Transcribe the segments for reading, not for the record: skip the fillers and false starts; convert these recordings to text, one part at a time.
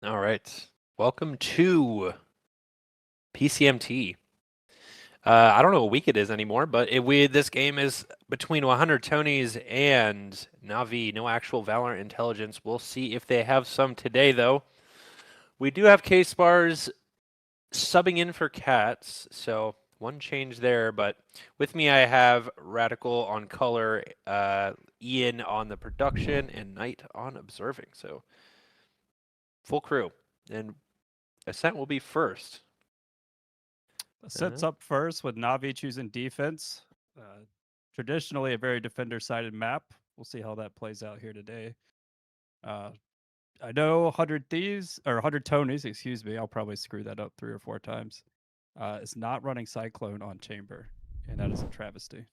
All right. Welcome to PCMT. I don't know what week it is anymore, but this game is between 100 Tonys and Navi. No actual Valorant intelligence. We'll see if they have some today, though. We do have K-Spars subbing in for Cats, so one change there. But with me, I have Radical on color, Ian on the production, and Knight on observing. So full crew. And Ascent will be first. Sets up first with Navi choosing defense. Traditionally a very defender-sided map. We'll see how that plays out here today. I know 100 Thieves, or 100 Tonys, excuse me. I'll probably screw that up 3 or 4 times. Is not running Cyclone on Chamber, and that is a travesty.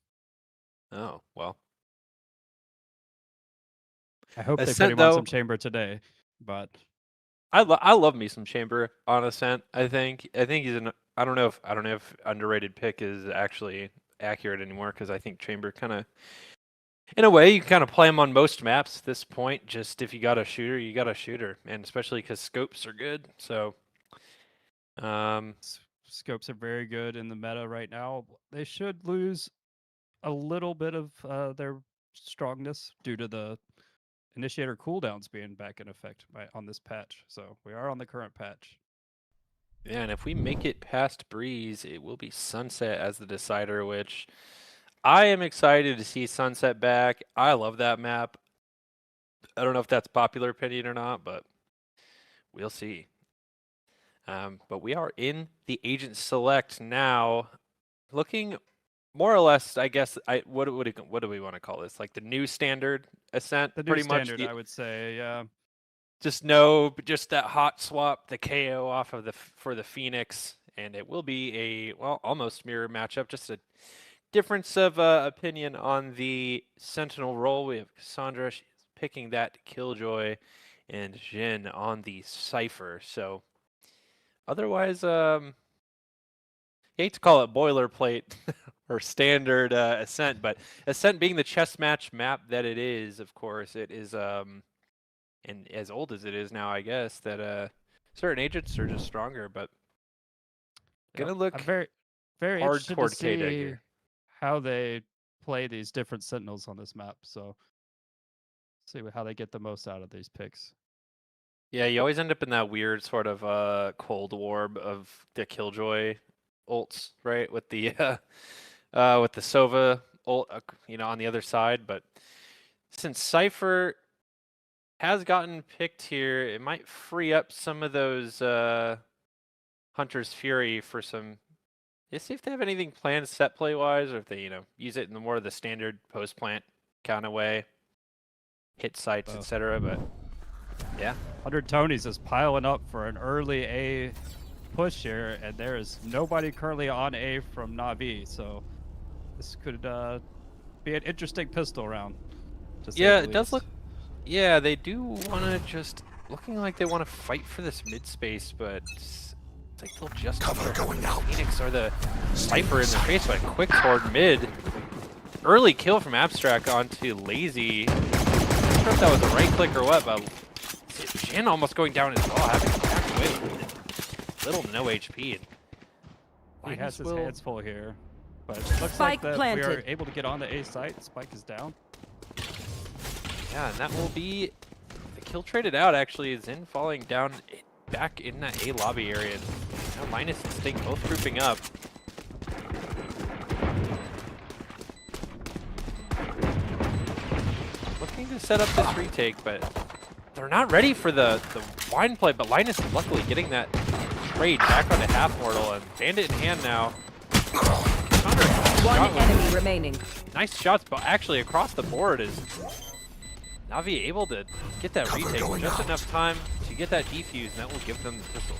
Oh, well. I hope they Ascent, put him on though, some Chamber today, but I love me some Chamber on Ascent. I think he's an I don't know if underrated pick is actually accurate anymore because I think Chamber kind of in a way you can kind of play him on most maps at this point. Just if you got a shooter, you got a shooter, and especially because scopes are good. So, scopes are very good in the meta right now. They should lose a little bit of their strongness due to the initiator cooldowns being back in effect on this patch. So we are on the current patch. yeah, and if we make it past Breeze, it will be Sunset as the decider, which I am excited to see Sunset back. I love that map. I don't know if that's popular opinion or not, but we'll see. But we are in the agent select now, looking more or less. I guess what do we want to call this? Like the new standard Ascent, The new pretty standard, much. I would say, yeah. Just that hot swap, the KO off of for the Phoenix, and it will be a almost mirror matchup. Just a difference of opinion on the Sentinel role. We have Cassandra, she's picking that Killjoy, and Jin on the Cypher. So otherwise, hate to call it boilerplate or standard Ascent, but Ascent being the chess match map that it is, of course, it is and as old as it is now, I guess that certain agents are just stronger, but gonna look I'm very hard interested to toward see K-Deg here. how they play these different Sentinels on this map. So see how they get the most out of these picks. Yeah, you always end up in that weird sort of cold war of the Killjoy ults, right? With the Sova ult, on the other side. But since Cypher has gotten picked here, it might free up some of those Hunter's Fury for some. Let's see if they have anything planned set play wise, or if they use it in the more of the standard post plant kind of way, hit sites, etc. But yeah, 100 Tonys is piling up for an early A push here, and there is nobody currently on A from Navi, so this could be an interesting pistol round. Yeah, it does look. Yeah, they do want to just looking like they want to fight for this mid space, but it's like they'll just cover going out. Phoenix or the Cypher in the face, but quick toward mid. Early kill from Abstract onto Lazy. I'm not sure if that was a right click or what, but Jin almost going down as well, having backed away with little to no HP. And he has his hands full here, but it looks Spike like that planted. we are able to get on the A site. Spike is down. Yeah, and that will be the kill traded out. Actually, is in falling down back in that A lobby area. Now Linus and Sting both grouping up. Looking to set up this retake, but they're not ready for the wine play. But Linus is luckily getting that trade back onto Half Mortal, and Bandit in hand now. One enemy remaining. Nice shots, but actually across the board is Navi able to get that retake just enough time to get that defuse, and that will give them the pistol.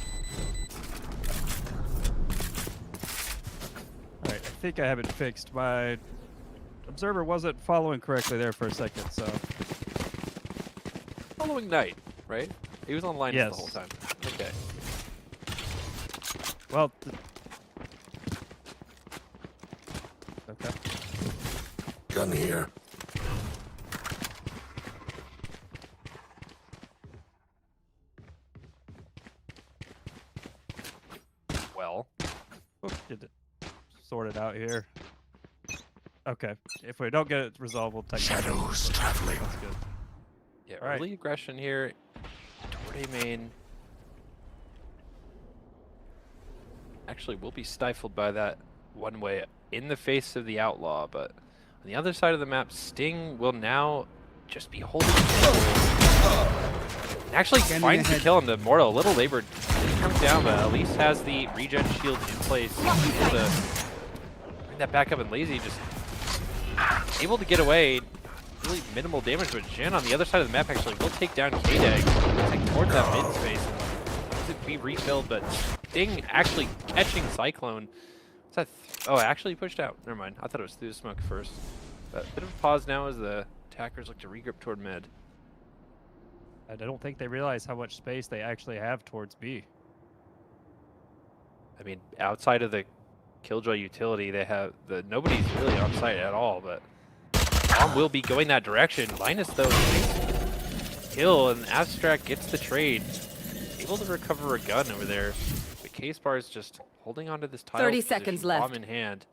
Alright, I think I have it fixed. My observer wasn't following correctly there for a second, so. Following Knight, right? He was on Linus Yes. the whole time. Okay. Well, okay. Gun here. get it sorted out here. Okay, if we don't get it resolved, we'll take Shadows traveling. That's good. Yeah, All right. early aggression here toward A main. Actually, will be stifled by that one way in the face of the outlaw, but on the other side of the map, Sting will now just be holding control. And actually finds the kill on the Mortal. A little labored. Didn't come down, but at least has the regen shield in place. Able to bring that back up, and Lazy just able to get away. Really minimal damage, but Jin on the other side of the map actually will take down K-Dag. Take towards that mid space. It be refilled, but Sting actually catching Cyclone. What's that? Oh, it actually pushed out. Never mind. I thought it was through the smoke first. But bit of a pause now as the attackers look to regroup toward mid. I don't think they realize how much space they actually have towards B. I mean, outside of the Killjoy utility, they have nobody's really on site at all. But Bomb will be going that direction. Linus though, kill, and Abstract gets the trade. Able to recover a gun over there. But K-Spar is just holding onto this tile. 30 seconds left. Bomb in hand.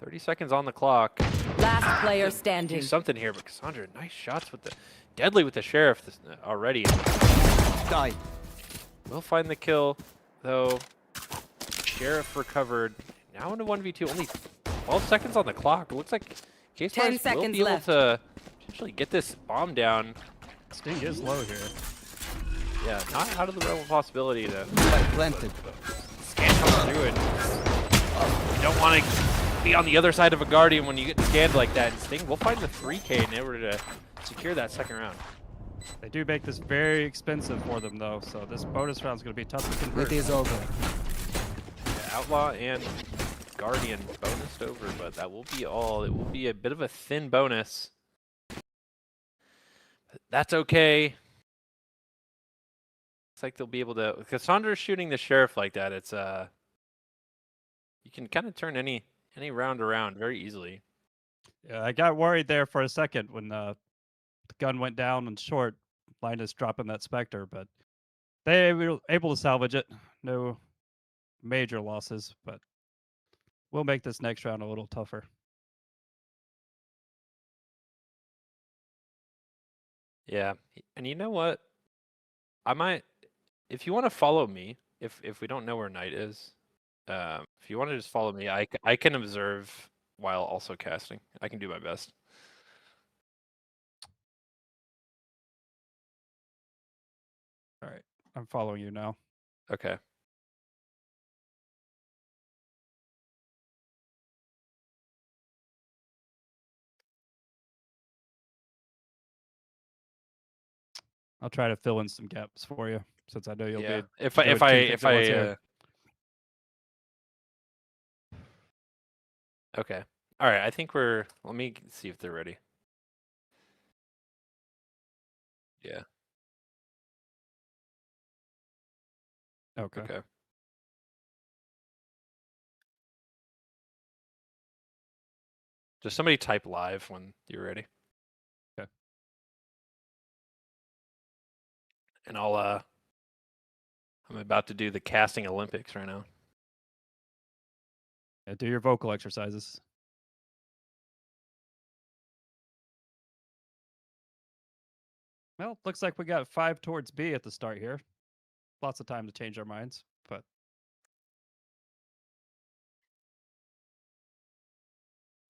30 seconds on the clock. Last player standing. Do something here, but Cassandra, nice shots with the deadly with the Sheriff already. Die. We'll find the kill though. Sheriff recovered. Now into 1v2. Only 12 seconds on the clock. It looks like K-Spar 10 will seconds be able left. to potentially get this bomb down. Sting is low here. Yeah, not out of the realm of possibility to Planted. scan coming through it. You don't want to be on the other side of a Guardian when you get scanned like that. And Sting will find the 3K in order to secure that second round. They do make this very expensive for them, though, so this bonus round is going to be tough to convert. It is over. Yeah, Outlaw and Guardian bonused over, but that will be all. It will be a bit of a thin bonus. But that's okay. Looks like they'll be able to. Cassandra's shooting the Sheriff like that. It's you can kind of turn any round around very easily. Yeah, I got worried there for a second when the gun went down and short. Linus dropping that Spectre, but they were able to salvage it. No major losses, but we'll make this next round a little tougher. Yeah, and you know what? I might, if you want to follow me, if we don't know where Knight is, if you want to just follow me, I can observe while also casting. I can do my best. All right, I'm following you now. Okay. I'll try to fill in some gaps for you, since I know you'll Yeah. be. If doing two things at once I here. okay. All right. I think we're. Let me see if they're ready. Yeah. Okay. Okay. Just somebody type live when you're ready. Okay. And I'm about to do the casting Olympics right now. Yeah, do your vocal exercises. Well, looks like we got 5 towards B at the start here. Lots of time to change our minds, but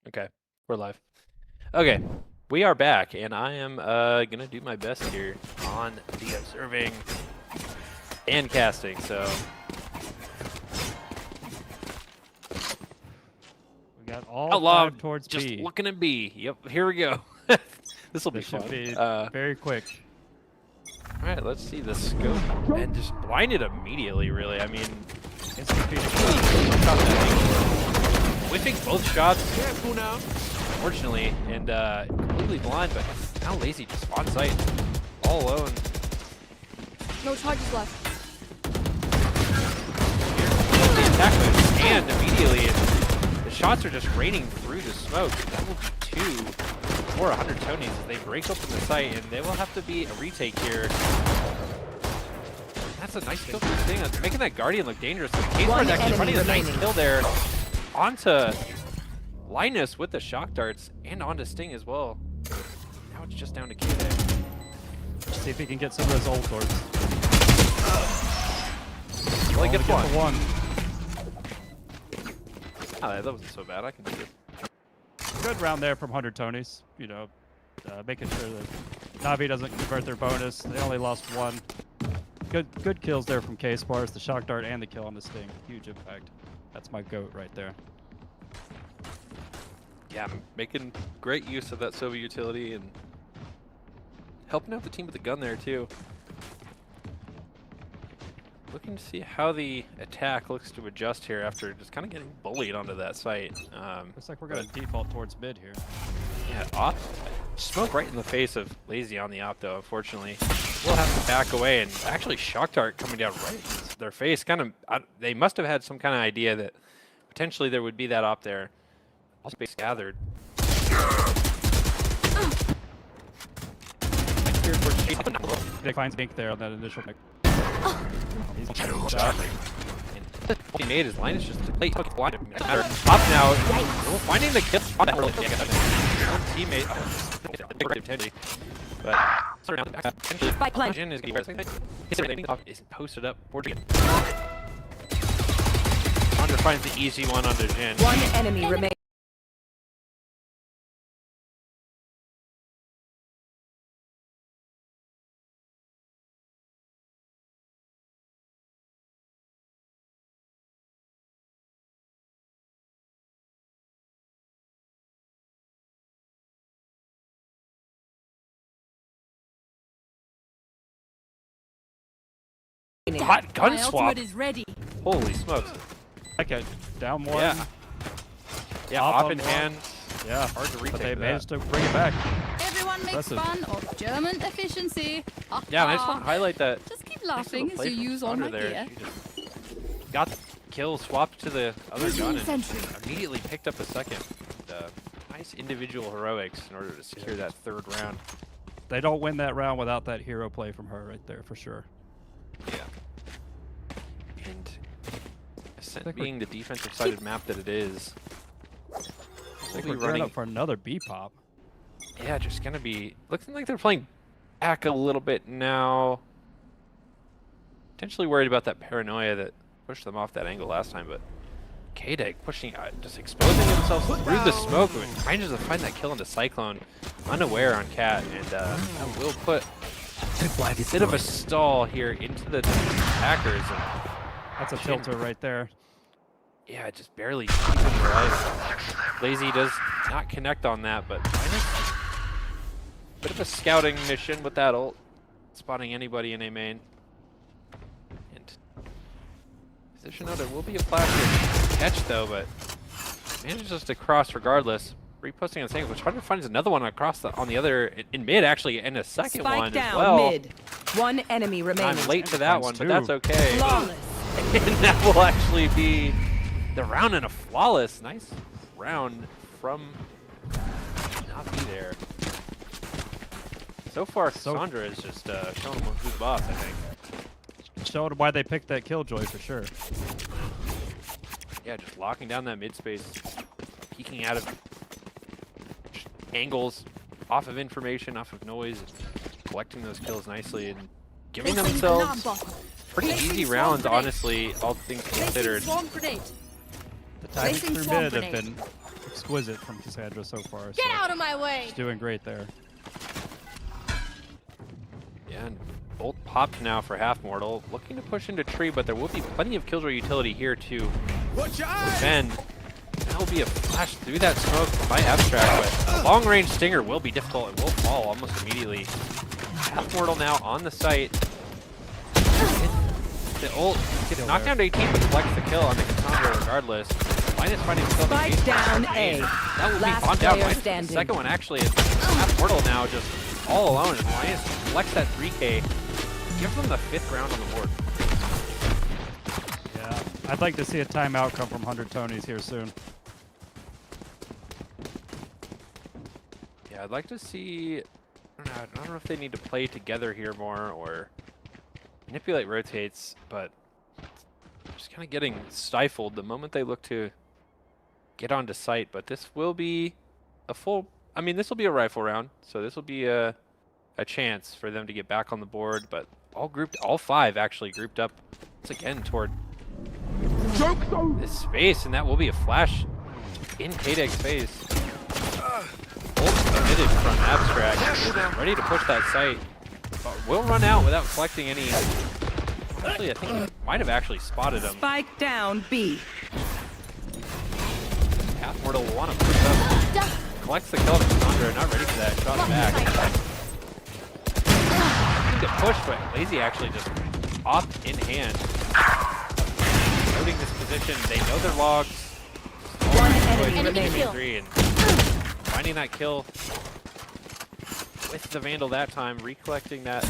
Okay, we're live. Okay, we are back, and I am gonna do my best here on the observing and casting. So we got all Outlaw 5 towards just B. looking at B. Yep, here we go. This will be This should fun. be very quick. All right, let's see the scope, and just blinded immediately. Really, I mean, It's gonna be whiffing both shots. Careful now. Unfortunately, and completely blind, but now Lazy just on site, all alone. No charges left. And immediately, the shots are just raining through the smoke. That will be 2 for 100 Tonys as they break open the site, and they will have to be a retake here. That's a nice kill for Sting. That's making that Guardian look dangerous. Cade's One actually enemy running a nice remaining. kill there onto Linus with the shock darts and onto Sting as well. Now it's just down to Cade. See if he can get some of those ult orbs. Well, he gets Only one. the one. Oh, that wasn't so bad. I can do it. Good round there from 100 Tonys. You know, making sure that Navi doesn't convert their bonus. They only lost one. Good kills there from K-Spars, the shock dart and the kill on the Sting. Huge impact. That's my GOAT right there. Yeah, making great use of that Sova utility and helping out the team with the gun there too. Looking to see how the attack looks to adjust here after just kind of getting bullied onto that site. Looks like we're going to default towards mid here. Yeah, op smoke right in the face of Lazy on the op though, unfortunately. We'll have to back away, and actually shock dart coming down right in their face. Kind of, they must have had some kind of idea that potentially there would be that op there. All space gathered. They find Ink there on that initial pick. He's Charlie. What he made is Linus just to play blind. Up now, finding the kill. Teammate, but Jin is posted up. Andre finds the easy one onto Jin. One enemy remaining. Hot gun My swap. ultimate is ready. Holy smokes. Okay, down one. Yeah. Yeah, Op op on in one. hand. Yeah, Hard to retake but they that. managed to bring it back. Everyone makes Impressive. fun of German efficiency. Yeah, and I just want to highlight that. Just keep nice laughing little as play you from use all Sandra my there. gear. She just got the kill, swapped to the other gun, and Sentry. immediately picked up a second. And, nice individual heroics in order to secure that third round. They don't win that round without that hero play from her right there, for sure. Yeah. And Ascent think we're- being the defensive-sided map that it is, I we'll think be we're gearing running. up for another B-pop. Yeah, just gonna be looking like they're playing back a little bit now. Potentially worried about that paranoia that pushed them off that angle last time, but K-Deck pushing, just exposing themselves through the smoke and manages to find that kill into Cyclone, unaware on Cat, and that will put a bit of a stall here into the attackers. And That's a filter right there. yeah, just barely keeping her life. Lazy does not connect on that, but bit of a scouting mission with that ult, spotting anybody in A main. And position out, there will be a flash catch though, but manages to cross regardless. Reposting on Singles, which Hunter finds another one across on the other in mid actually, and a second Spike one down as well. mid. One enemy remaining. I'm late to that Finds one, two. but that's okay. Flawless. And that will actually be the round and a flawless. Nice round from Navi there. So far, Cassandra is just showing them who's boss, I think. Showed why they picked that Killjoy for sure. Yeah, just locking down that mid space, peeking out of angles, off of information, off of noise, collecting those kills nicely, and giving Placing themselves alarm bot. pretty Placing easy swarm rounds, grenade. honestly, all things Placing considered. swarm grenade. The timing Placing through swamp mid have grenade. been exquisite from Cassandra so far. Get so out of my way. she's doing great there. Yeah, and Bolt popped now for Half Mortal, looking to push into Tree, but there will be plenty of Killjoy utility here to defend. That will be a flash through that smoke by Abstract, but a long-range Stinger will be difficult and will fall almost immediately. Half Mortal now on the site. The ult gets knocked down to 18, but collects the kill on the Cassandra regardless. Linus finding himself in Spike case down That A. will Last be bombed down. player Linus, the standing. second one actually is Half Mortal now just all alone, and Linus collects that 3K. Give them the 5th round on the board. Yeah, I'd like to see a timeout come from 100 Tonys here soon. Yeah, I'd like to see. I don't know if they need to play together here more, or Manipulate rotates, but just kind of getting stifled the moment they look to get onto site. But this will be a full, I mean, this will be a rifle round, so this will be a chance for them to get back on the board. But all 5 actually grouped up once again toward this space, and that will be a flash in K-Deg's face. Ult committed from Abstract, ready to push that site. But will run out without collecting any. Actually, I think he might have actually spotted him. Spike down B. Half Mortal will want to push up. Collects the kill to Cassandra, not ready for that. Shot back. Looking to push, but Lazy actually just off in hand. Noting this position, they know their logs. One enemy remaining. 3 and finding that kill with the Vandal that time, recollecting that.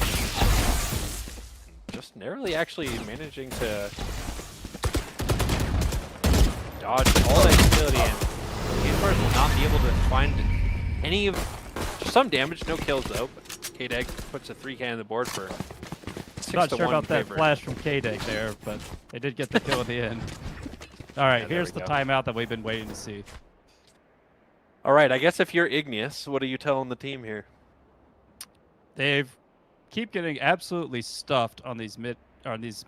Just narrowly actually managing to dodge all that utility, and Gamers will not be able to find any of some damage, no kills though. But K-Deg puts a 3K on the board for 6 Not to sure 1 about that favor. flash from K-Deg there, but they did get the kill at the end. All right, Yeah, there here's we the go. timeout that we've been waiting to see. All right, I guess if you're Igneous, what are you telling the team here? They've keep getting absolutely stuffed on these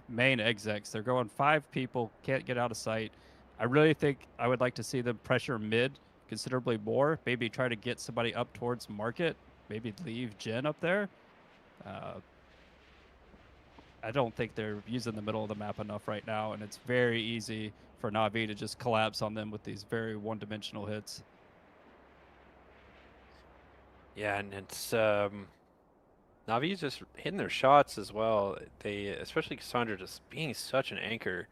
main execs. They're going 5 people, can't get out of sight. I really think I would like to see them pressure mid considerably more. Maybe try to get somebody up towards market. Maybe leave Jen up there. I don't think they're using the middle of the map enough right now, and it's very easy for Na'Vi to just collapse on them with these very one-dimensional hits. Yeah, and it's Navi's just hitting their shots as well. They, especially Cassandra, just being such an anchor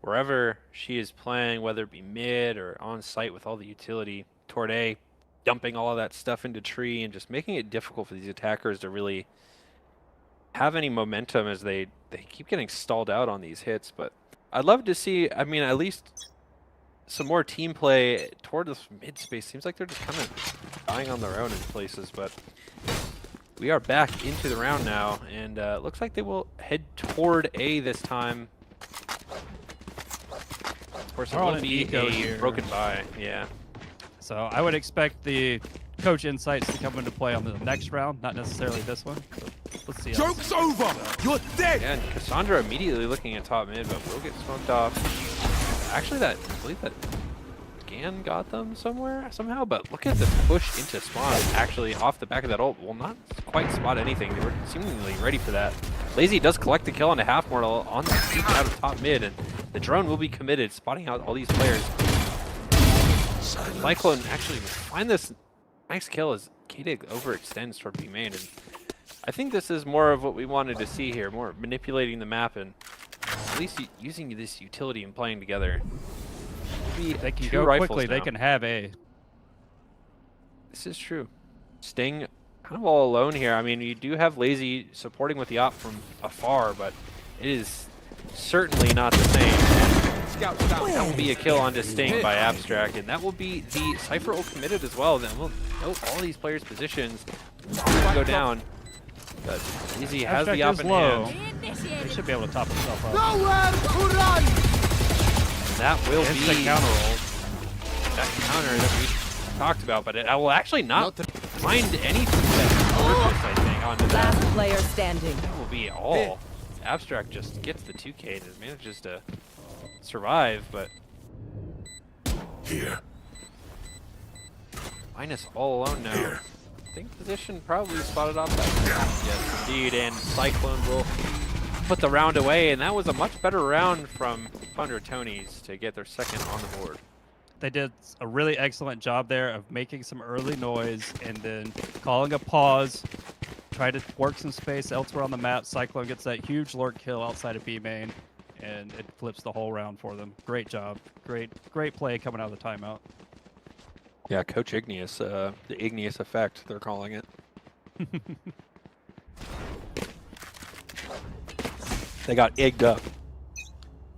wherever she is playing, whether it be mid or on site with all the utility. Toward A, dumping all of that stuff into tree and just making it difficult for these attackers to really have any momentum as they keep getting stalled out on these hits. But I'd love to see, I mean, at least some more team play toward this mid space. Seems like they're just kind of dying on their own in places, but we are back into the round now, and looks like they will head toward A this time. Of course, it They're on will an be eco a here. broken by, yeah. So I would expect the coach insights to come into play on the next round, not necessarily this one. Let's see. Joke's over! You're dead! And Cassandra immediately looking at top mid, but will get smoked off. Actually, I believe that Gan got them somehow, but look at the push into spawn, actually, off the back of that ult. Will not quite spot anything. They were seemingly ready for that. Lazy does collect the kill on a half mortal on the seek out of top mid, and the drone will be committed, spotting out all these players. Cyclone actually will find this nice kill as K-Dig overextends toward B main, and I think this is more of what we wanted to see here, more manipulating the map and at least using this utility and playing together. They can 2 go rifles quickly. They now. can have A. This is true. Sting kind of all alone here. I mean, you do have Lazy supporting with the op from afar, but it is certainly not the same. That will be a kill onto Sting by Abstract, and that will be the Cypher ult committed as well. Then we'll note all these players' positions go down. But Lazy has the op Abstract is in low. hand. They should be able to top himself up. Nowhere to run! That will It's be the counter roll. that counter that we talked about, but I will actually not find anything that purpose, I think, onto that. Last player standing. That will be all. Abstract just gets the 2K and manages to survive, but Here. minus all alone now. Here. I think position probably spotted off that. Yes, indeed, and Cyclone will put the round away, and that was a much better round from Thunder Tonys to get their second on the board. They did a really excellent job there of making some early noise and then calling a pause, try to work some space elsewhere on the map. Cyclone gets that huge lurk kill outside of B main, and it flips the whole round for them. Great job. Great play coming out of the timeout. Yeah, Coach Igneous, the Igneous effect, they're calling it. They got egged up.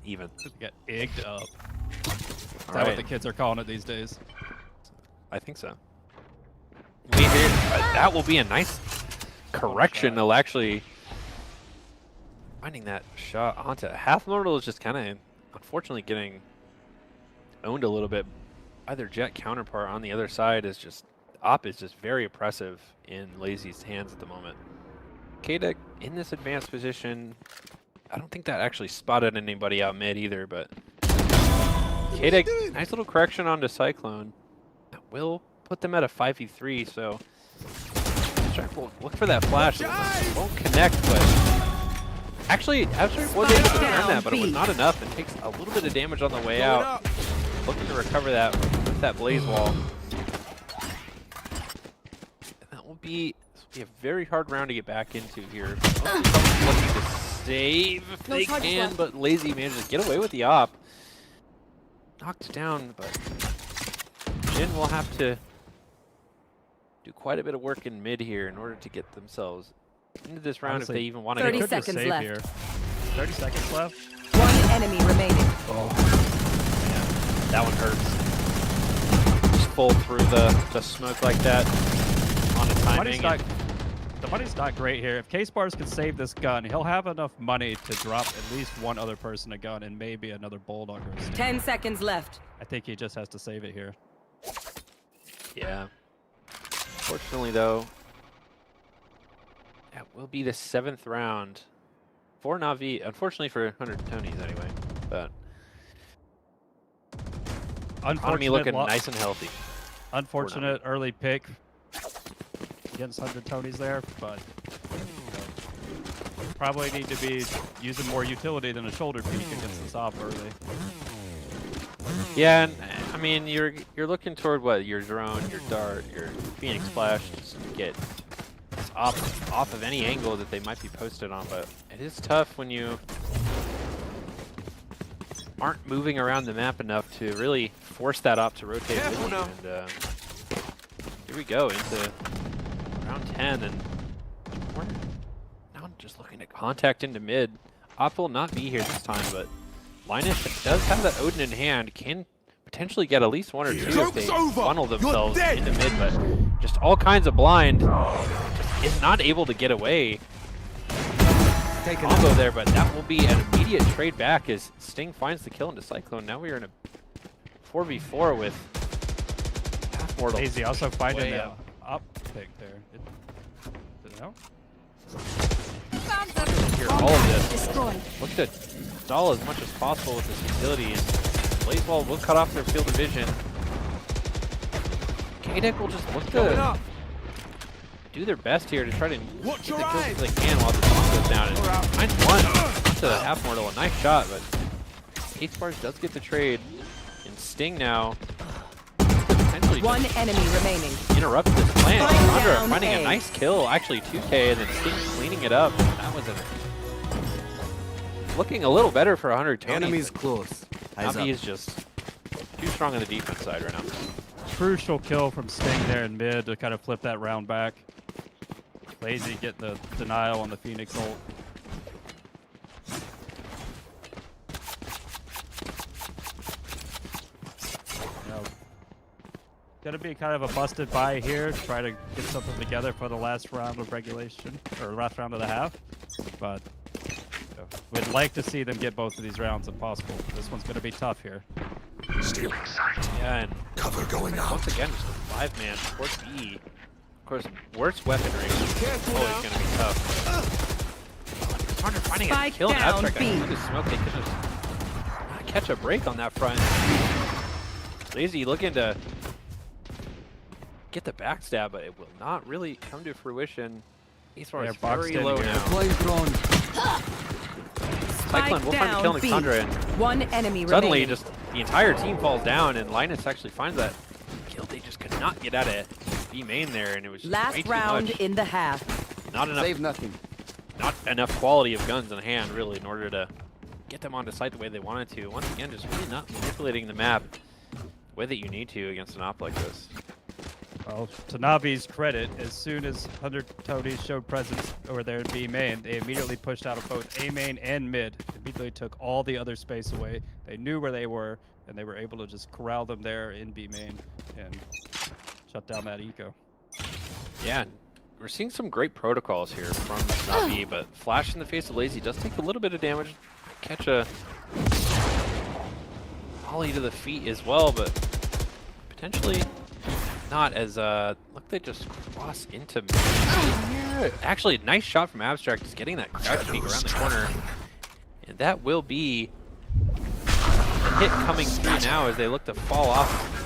Even. They got egged up. Is All that what right. the kids are calling it these days? I think so. We did. That will be a nice correction. They'll actually Finding that shot onto half mortal is just kind of unfortunately getting owned a little bit. Either Jet counterpart on the other side is just Op is just very oppressive in Lazy's hands at the moment. Kadek in this advanced position. I don't think that actually spotted anybody out mid either, but Kadek, nice little correction onto Cyclone. That will put them at a 5v3, so Jack will look for that flash. It won't connect, but actually was able to turn that, but it was not enough. It takes a little bit of damage on the way out. Looking to recover that with that blaze wall. And that will be a very hard round to get back into here. Looking to save if they can, but Lazy manages to get away with the op. Knocked down, but Jin will have to do quite a bit of work in mid here in order to get themselves into this round. Honestly, if they even want to 30 go. seconds left. Here. 30 seconds left. One enemy remaining. Oh, man, that one hurts. Just full through the smoke like that on the timing. The money's not great here. If K-Spars can save this gun, he'll have enough money to drop at least one other person a gun and maybe another Bulldog or something. 10 seconds left. I think he just has to save it here. Yeah. Fortunately, though, that will be the 7th round for Na'Vi. Unfortunately for 100 Tonys, anyway. But economy looking nice and healthy. Unfortunate early pick against 100 Tonys there, but probably need to be using more utility than a shoulder peek against this op early. Yeah, and I mean you're looking toward what, your drone, your dart, your Phoenix Splash, just to get this off of any angle that they might be posted on. But it is tough when you aren't moving around the map enough to really force that op to rotate with you. And here we go into round 10, and we're now just looking to contact into mid. Op will not be here this time, but Linus does have that Odin in hand, can potentially get at least one or two if they funnel themselves into mid, but just all kinds of blind. Just is not able to get away. Combo there, but that will be an immediate trade back as Sting finds the kill into Cyclone. Now we are in a 4v4 with half mortal. Lazy also finding the up pick there. Did it help? Hear all of this. Look to stall as much as possible with this utility, and Blaze Wall will cut off their field of vision. K-Deck will just look to do their best here to try to get the kills as they can while the bomb goes down. And finds one onto the half mortal, a nice shot, but K-Spars does get the trade, and Sting now potentially one enemy remaining. Interrupt this plan. Sandra finding A. a nice kill, actually 2K, and then Sting cleaning it up. That was looking a little better for 100 Tonys. Enemies close. Na'Vi is just too strong on the defense side right now. Crucial kill from Sting there in mid to kind of flip that round back. Lazy getting the denial on the Phoenix ult. Gonna be kind of a busted buy here. Try to get something together for the last round of regulation, or last round of the half. But we'd like to see them get both of these rounds if possible. This one's gonna be tough here. Stealing sight. Yeah, and Cover going out. once again, just a 5-man towards B. Of course, worse weaponry. Always gonna be tough. It's harder finding a kill in abstract. I think the smoke, they could just not catch a break on that front. Lazy looking to get the backstab, but it will not really come to fruition. Ace is very low now. Cyclone will find the kill on Cassandra, and one enemy suddenly remaining. just the entire team falls down, and Linus actually finds that kill. They just could not get at it. B main there, and it was just way Last too round much. in the half. Not enough. Save nothing. Not enough quality of guns in hand, really, in order to get them onto site the way they wanted to. Once again, just really not manipulating the map the way that you need to against an op like this. Well, to Na'Vi's credit, as soon as 100 Tonys showed presence over there in B main, they immediately pushed out of both A main and mid. Immediately took all the other space away. They knew where they were, and they were able to just corral them there in B main and shut down that eco. Yeah, we're seeing some great protocols here from Navi, but Flash in the face of Lazy does take a little bit of damage. Catch a volley to the feet as well, but potentially not as look, they just cross into here. Actually, nice shot from Abstract, just getting that crouch peek around the corner. And that will be a hit coming through now as they look to fall off.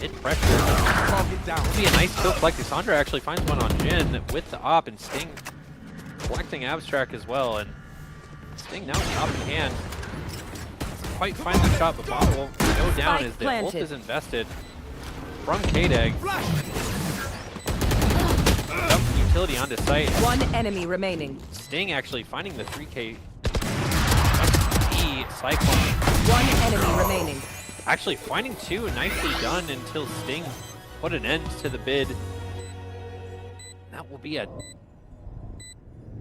Hit pressure. It'll be a nice kill collect. Sandra actually finds one on Jin with the op, and Sting collecting Abstract as well. And Sting now with the op in hand. Doesn't quite find the shot, but Bomb will go down as the ult is invested from K-Dag. Utility onto site. One enemy remaining. Sting actually finding the 3K. Cyclone. One enemy remaining. Actually finding two, nicely done until Sting put an end to the bid. That will be a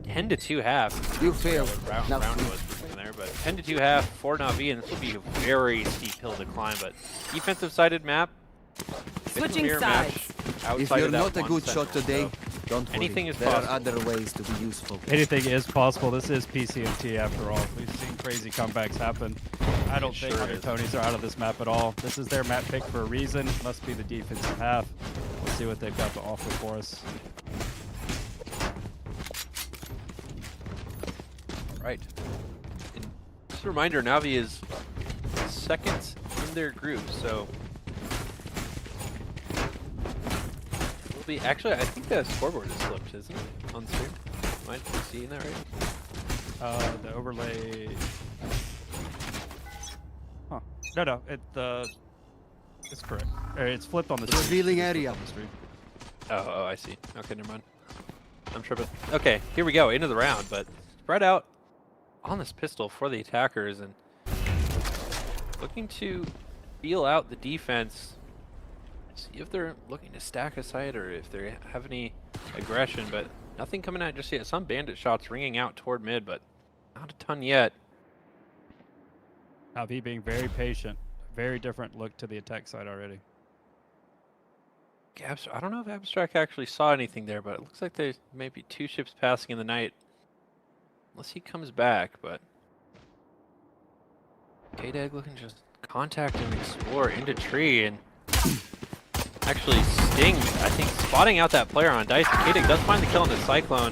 10-2 half. You failed. Round was from there, but 10-2 half for Navi, and this will be a very steep hill to climb. But defensive sided map. Switching sides. If you're not a good shot today, don't worry. Anything is there possible. are other ways to be useful. Anything is possible. This is PCMT after all. We've seen crazy comebacks happen. I don't think sure 100 Tonys are out of this map at all. This is their map pick for a reason. Must be the defensive half. We'll see what they've got to offer for us. Right. And just a reminder, Navi is second in their group, so will be actually. I think the scoreboard is flipped, isn't it, on stream? Am I seeing that right? The overlay. Huh? No, it's correct. It's flipped on the stream. Revealing area. On the stream. Oh, I see. Okay, never mind. I'm tripping. Okay, here we go, into the round, but spread out on this pistol for the attackers and looking to feel out the defense, see if they're looking to stack a site or if they have any aggression, but nothing coming out just yet. Some bandit shots ringing out toward mid, but not a ton yet. Navi being very patient. Very different look to the attack side already. I don't know if Abstract actually saw anything there, but it looks like there's maybe two ships passing in the night. Unless he comes back, but K-Dag looking to just contact and explore into tree, and actually Sting, I think, spotting out that player on Dice. K-Dag does find the kill on the Cyclone.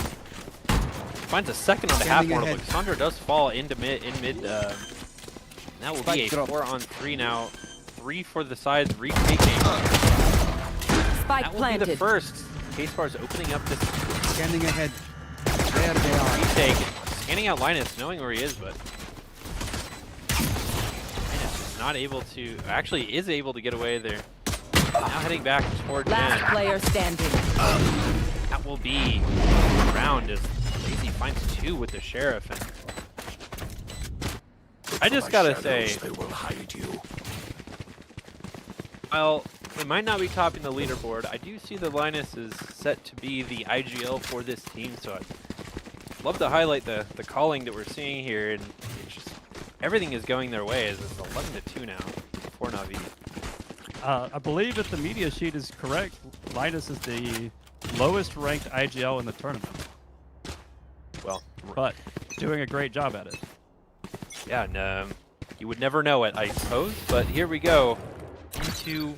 Finds a second on the half mortal, but Cassandra does fall into mid. That will be a 4-on-3 now. 3 for the sides, retaking. Spike That will planted. be the first. K-Spar's opening up this Scanning ahead. There they are. retake. Scanning out Linus, knowing where he is, but Linus is not able to, actually is able to get away there. Now heading back toward Last Jen. player standing. That will be the round as Lazy finds 2 with the Sheriff. And I just gotta say, They will hide you. while they might not be topping the leaderboard, I do see that Linus is set to be the IGL for this team, so I'd love to highlight the calling that we're seeing here, and it's just everything is going their way as it's 11-2 now for Navi. I believe if the media sheet is correct, Linus is the lowest ranked IGL in the tournament, Well, but doing a great job at it. yeah, and you would never know it, I suppose, but here we go into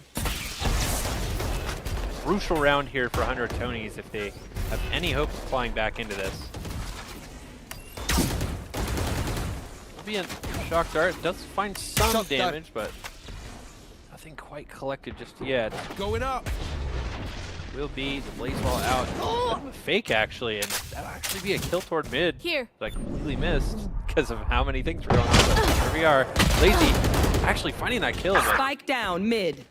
crucial round here for 100 Tonys if they have any hopes of flying back into this. Will be a shock dart, does find some Shock damage, but nothing quite collected just yet. Going up. Will be the blaze wall out. Bit of a fake actually, and that'll actually be a kill toward mid. Here. I completely missed because of how many things were going on. But here we are. Lazy actually finding that kill, but Spike down mid.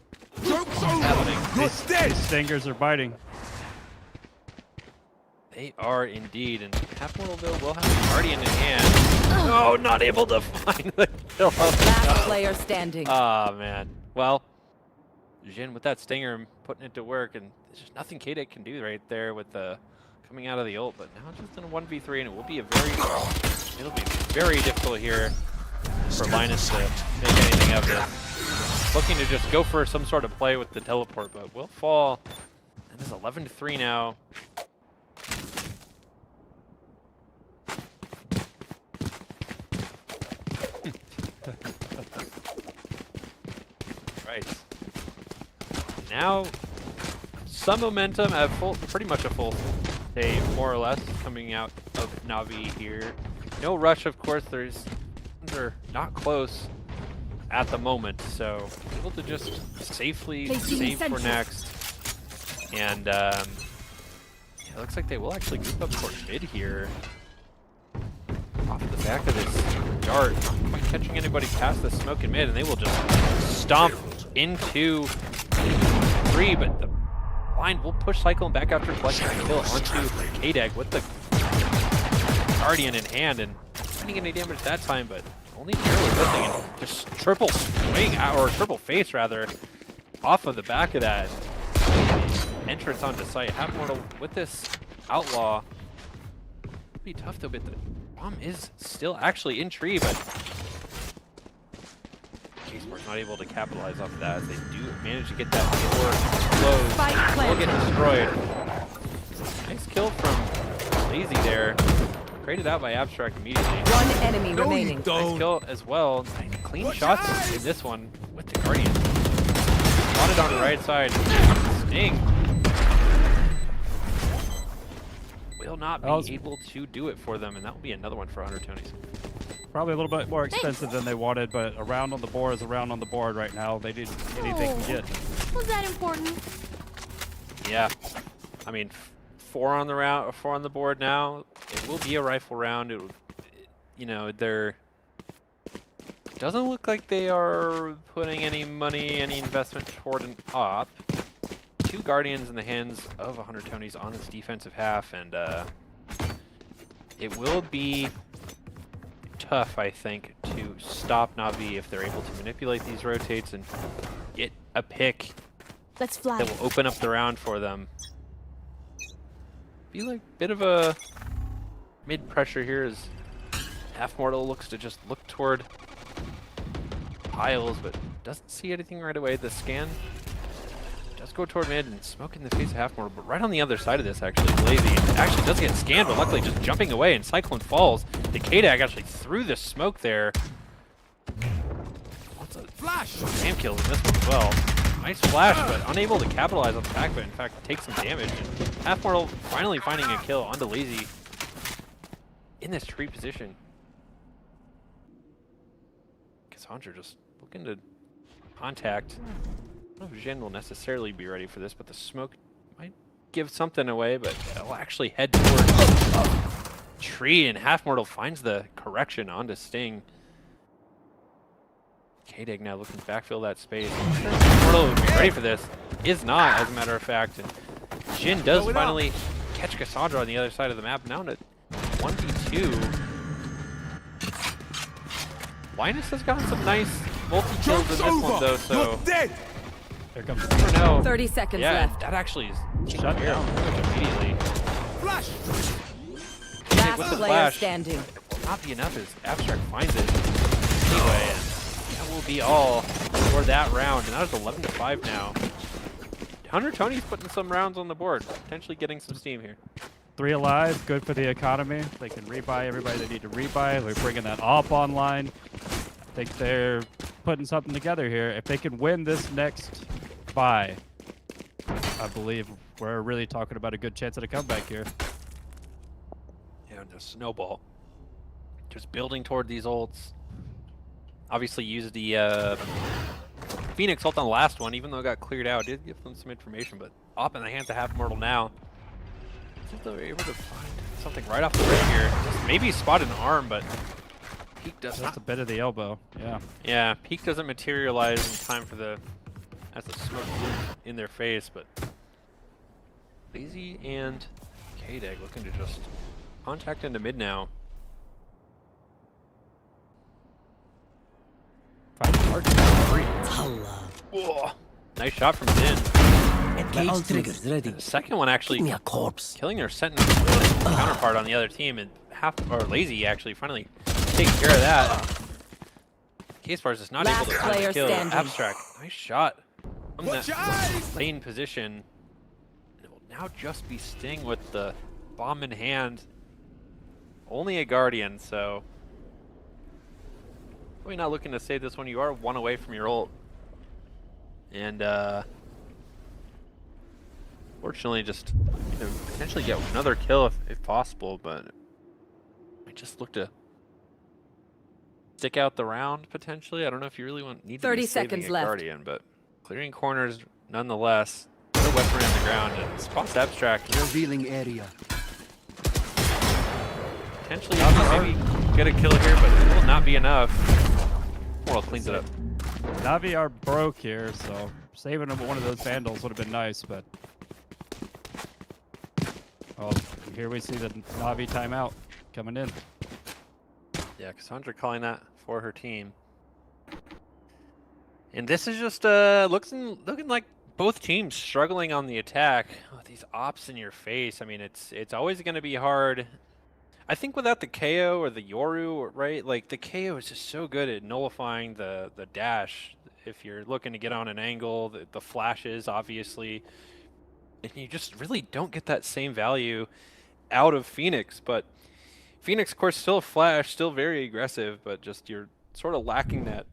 Joke's over. happening. You're dead. These stingers are biting. They are indeed, and Half Mortalville will have the Guardian in hand. Oh, not able to find the kill. Last player standing. Ah, man. Well, Jin with that stinger and putting it to work, and there's just nothing K-Dag can do right there with the coming out of the ult, but now just in a 1v3, and it will be it'll be very difficult here for Linus to make anything of this. Looking to just go for some sort of play with the teleport, but will fall. And This is 11-3 now. Right. Now, some momentum at pretty much a full save, more or less, coming out of Na'Vi here. No rush, of course. They're not close at the moment, so able to just safely save for next. And yeah, it looks like they will actually group up towards mid here. Off the back of this dart, not quite catching anybody past the smoke in mid, and they will just stomp into 3, but the blind will push Cyclone back after collecting a kill onto K-Dag with the Guardian in hand, and not getting any damage that time, but only barely missing, and just triple swing, or triple face rather, off of the back of that. Entrance onto site. Half Mortal with this Outlaw. It'll be tough though, but the bomb is still actually in tree, but K-Sport's not able to capitalize off of that as they do manage to get that door closed. Will get destroyed. Nice kill from Lazy there. Created out by Abstract immediately. One enemy remaining. Nice kill as well. Clean shots in this one with the Guardian. Spotted on the right side. Sting will not be able to do it for them, and that will be another one for 100 Tonys. Probably a little bit more expensive than they wanted, but a round on the board is a round on the board right now. They need anything they can get. Was that important? Yeah, I mean, 4 on the board now. It will be a rifle round. It will, you know, doesn't look like they are putting any money, any investment toward an op. 2 Guardians in the hands of 100 Tonys on this defensive half, and it will be tough, I think, to stop Na'Vi if they're able to manipulate these rotates and get a pick Let's fly. that will open up the round for them. Be like a bit of a mid pressure here as Half Mortal looks to just look toward piles, but doesn't see anything right away. The scan does go toward mid and smoke in the face of Half Mortal, but right on the other side of this, actually, Lazy actually does get scanned, but luckily just jumping away, and Cyclone falls. The K-Dag actually threw the smoke there. What's a flash? Spam kills in this one as well. Nice flash, but unable to capitalize on the back, but in fact take some damage. And Half Mortal finally finding a kill onto Lazy in this tree position. Cassandra just looking to contact. I don't know if Jin will necessarily be ready for this, but the smoke might give something away, but it'll actually head towards tree, and Half Mortal finds the correction onto Sting. K-Dag now looking to backfill that space. Mortal would be ready for this. Is not, as a matter of fact. And Jin does finally catch Cassandra on the other side of the map. Now to 1v2. Linus has gotten some nice multi-kills in this one, though, so... Here comes I don't know. 30 seconds Yeah, left. that actually is shut down immediately. Flash! Last with the player flash. standing. Will not be enough as Abstract finds it anyway. And that will be all for that round, and that is 11-5 now. 100 Tonys putting some rounds on the board, potentially getting some steam here. 3 alive, good for the economy. They can rebuy everybody they need to rebuy. We're bringing that op online. I think they're putting something together here. If they can win this next buy, I believe we're really talking about a good chance at a comeback here. Yeah, and the snowball. Just building toward these ults. Obviously used the Phoenix ult on the last one, even though it got cleared out. Did give them some information, but op in the hands of Half Mortal now. If they're able to find something right off the rip here. Just maybe spotted an arm, but Peak does Just not. a bit of the elbow, yeah. Yeah, Peak doesn't materialize in time for the as the smoke blew in their face, but Lazy and K-Dag looking to just contact into mid now. Whoa. Nice shot from Din. Cage triggers ready. The second one actually Give me a corpse. killing their sentinel counterpart on the other team, and Lazy actually finally taking care of that. K-Spars is not Last able to find player the kill. standing. Abstract, nice shot from Watch that your eyes! lane position. And it will now just be Sting with the bomb in hand. Only a Guardian, so probably not looking to save this one. You are one away from your ult. And fortunately just potentially get another kill if possible, but I just look to stick out the round potentially. I don't know if you really need to 30 be saving seconds a left. Guardian, but clearing corners nonetheless. No weapon on the ground and spots abstract. Revealing area. Potentially maybe get a kill here, but it will not be enough. World cleans it up. Navi are broke here, so saving one of those Vandals would have been nice, but oh, here we see the Navi timeout coming in. Yeah, Cassandra calling that for her team. And this is just looking like both teams struggling on the attack. Oh, these ops in your face. I mean, it's always going to be hard. I think without the KO or the Yoru, right? Like the KO is just so good at nullifying the dash. If you're looking to get on an angle, the flashes obviously, and you just really don't get that same value out of Phoenix. But Phoenix, of course, still flash, still very aggressive, but just you're sort of lacking that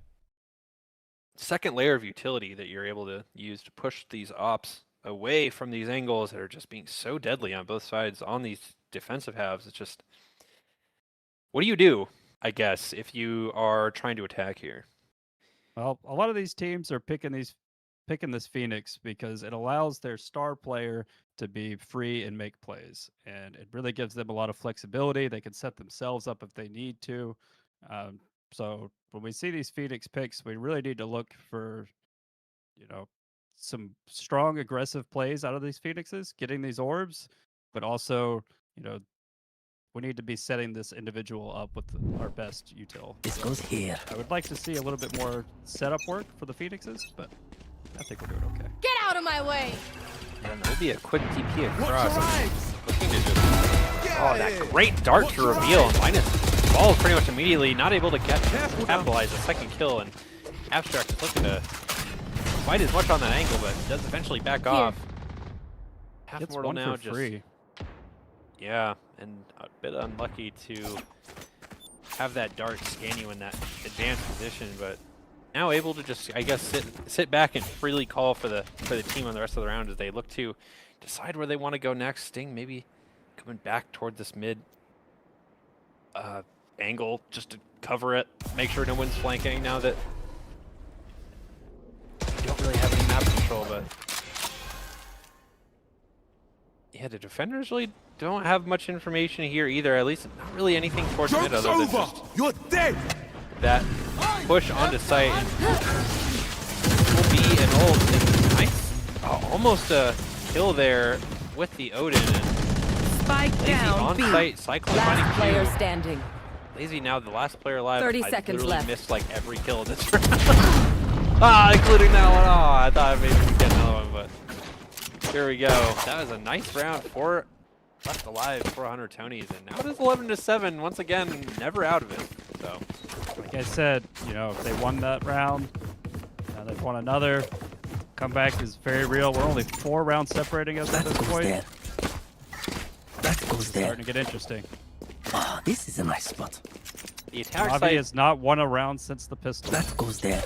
second layer of utility that you're able to use to push these ops away from these angles that are just being so deadly on both sides on these defensive halves. It's just, what do you do, I guess, if you are trying to attack here? Well, a lot of these teams are picking this Phoenix because it allows their star player to be free and make plays, and it really gives them a lot of flexibility. They can set themselves up if they need to. So when we see these Phoenix picks, we really need to look for, some strong aggressive plays out of these Phoenixes, getting these orbs, but also, we need to be setting this individual up with our best util. This goes here. I would like to see a little bit more setup work for the Phoenixes, but I think we're doing okay. Get out of my way! And there'll be a quick TP across. Looking to just, that great dart to reveal. And Linus falls pretty much immediately, not able to capitalize a second kill. And Abstract is looking to fight as much on that angle, but does eventually back off. Half It's mortal one now, for just free. yeah, and a bit unlucky to have that dart scan you in that advanced position, but now able to just, I guess, sit back and freely call for the team on the rest of the round as they look to decide where they want to go next. Sting maybe coming back toward this mid angle just to cover it, make sure no one's flanking now that you don't really have any map control, but yeah, the defenders really don't have much information here either, at least not really anything towards mid other than just You're dead! that push onto site. And will be an ult. And nice, almost a kill there with the Odin. And Spike Lazy down. on B. site, cycling Last player Q. standing. Lazy now the last player alive. 30 I seconds literally left. missed like every kill in this round. Including that one. I thought maybe we'd get another one, but here we go. That was a nice round. 4 left alive, 400 Tonys, and now it is 11-7. Once again, never out of it. So, Like I said, if they won that round, now they've won another. Comeback is very real. We're only 4 rounds separating us at That this goes point. there. That goes there. Starting to get interesting. Ah, this is a nice spot. the attack Navi site. has not won a round since the pistol. That goes there.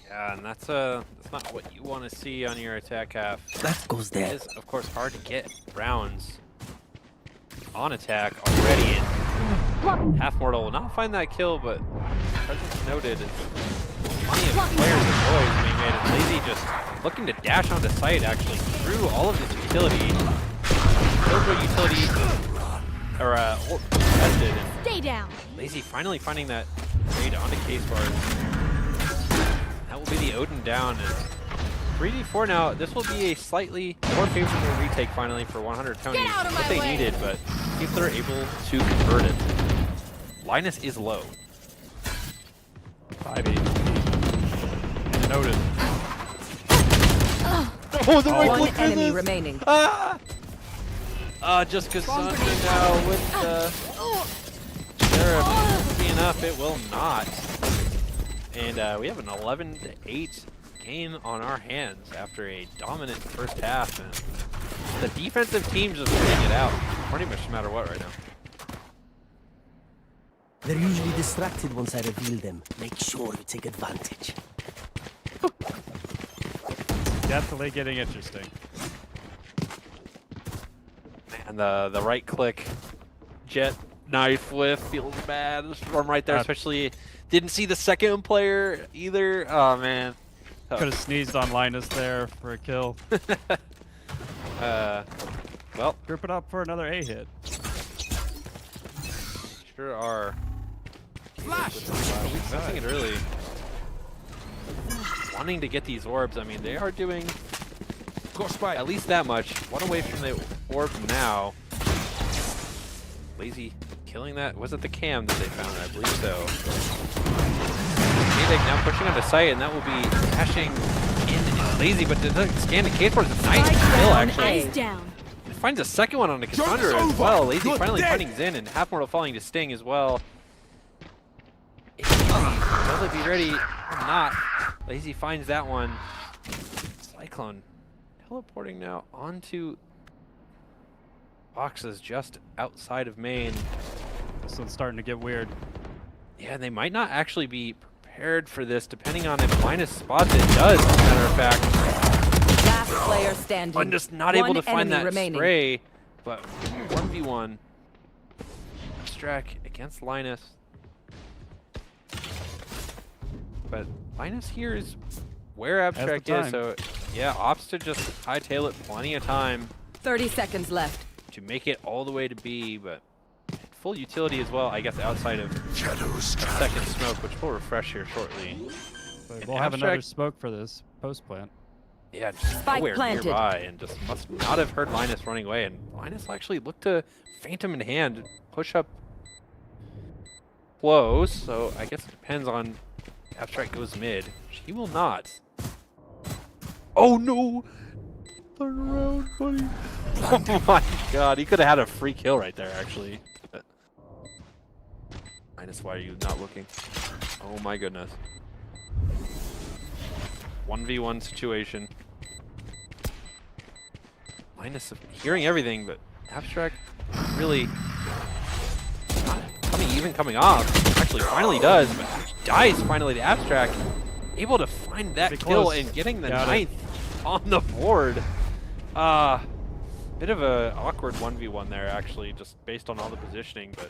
Yeah, and that's not what you want to see on your attack half. That goes It there. is, of course, hard to get rounds on attack already. And Half Mortal will not find that kill, but presence noted. Plenty of players and boys being made. And Lazy just looking to dash onto site actually through all of this utility. Killjoy utility or ult tested. And Stay down! Lazy finally finding that trade onto case bars. That will be the Odin down. And 3d4 now. This will be a slightly more favorable retake finally for 100 Tonys. Get out of What my they way. needed, but if they're able to convert it. Linus is low. 5-8. Noted. Oh, the right One click enemy misses. remaining. Just Cassandra now with the Sheriff. Will be enough. It will not. And we have an 11-8 game on our hands after a dominant first half, and the defensive team just winning it out pretty much no matter what right now. They're usually distracted once I reveal them. Make sure you take advantage. Definitely getting interesting. Man, the right click jet knife whiff feels bad from right there, especially didn't see the second player either. Oh man. Could have sneezed on Linus there for a kill. Well, Group it up for another A hit. sure are. Flash! Missing it early. Wanting to get these orbs. I mean, they are doing Got spike. at least that much. One away from the orb now. Lazy killing that. Was it the cam that they found? I believe so. Mayday now pushing onto site, and that will be dashing in. Lazy, but the scan the case for is a nice kill actually. Eyes down. It finds a second one on the Cassandra Joke's as over. well. Lazy You're finally dead. finding Zen, and half mortal falling to Sting as well. Will they be ready or not? Lazy finds that one. Cyclone teleporting now onto boxes just outside of main. This one's starting to get weird. Yeah, they might not actually be prepared for this, depending on if Linus spots it. Does, as a matter of fact. Last player standing. I'm just not able One to find enemy that remaining. spray, but 1v1. Abstract against Linus. But Linus here is where Abstract is, time. so yeah, opts to just hightail it plenty of time 30 seconds left. to make it all the way to B, but full utility as well, I guess, outside of Shadows. a second smoke, which will refresh here shortly. But And we'll have another Abstract- smoke for this post plant. Yeah, just Spike nowhere planted. nearby, and just must not have heard Linus running away. And Linus will actually look to Phantom in hand, push up close. So I guess it depends on if Abstract goes mid. She will not. Oh no! Turn around, buddy. Oh my god, he could have had a free kill right there, actually. But Linus, why are you not looking? Oh my goodness. 1v1 situation. Linus hearing everything, but Abstract really not coming off. Actually, finally does, but dies finally to Abstract. Able to find that Pretty kill close. and getting the Got it. 9th on the board. Bit of a awkward 1v1 there, actually, just based on all the positioning, but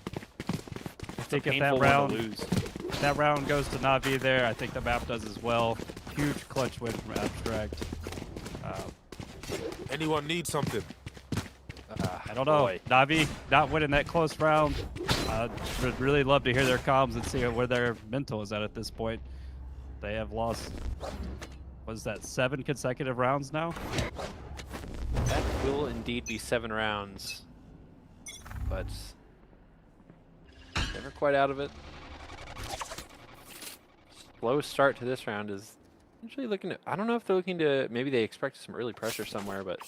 I think if painful that one round, to lose. if that round goes to Navi there, I think the map does as well. Huge clutch win from Abstract. Anyone need something? I don't know. Boy. Navi not winning that close round. Would really love to hear their comms and see where their mental is at this point. They have lost, what is that, 7 consecutive rounds now? That will indeed be 7 rounds, but never quite out of it. Slow start to this round is usually looking to, I don't know if they're looking to, maybe they expect some early pressure somewhere, but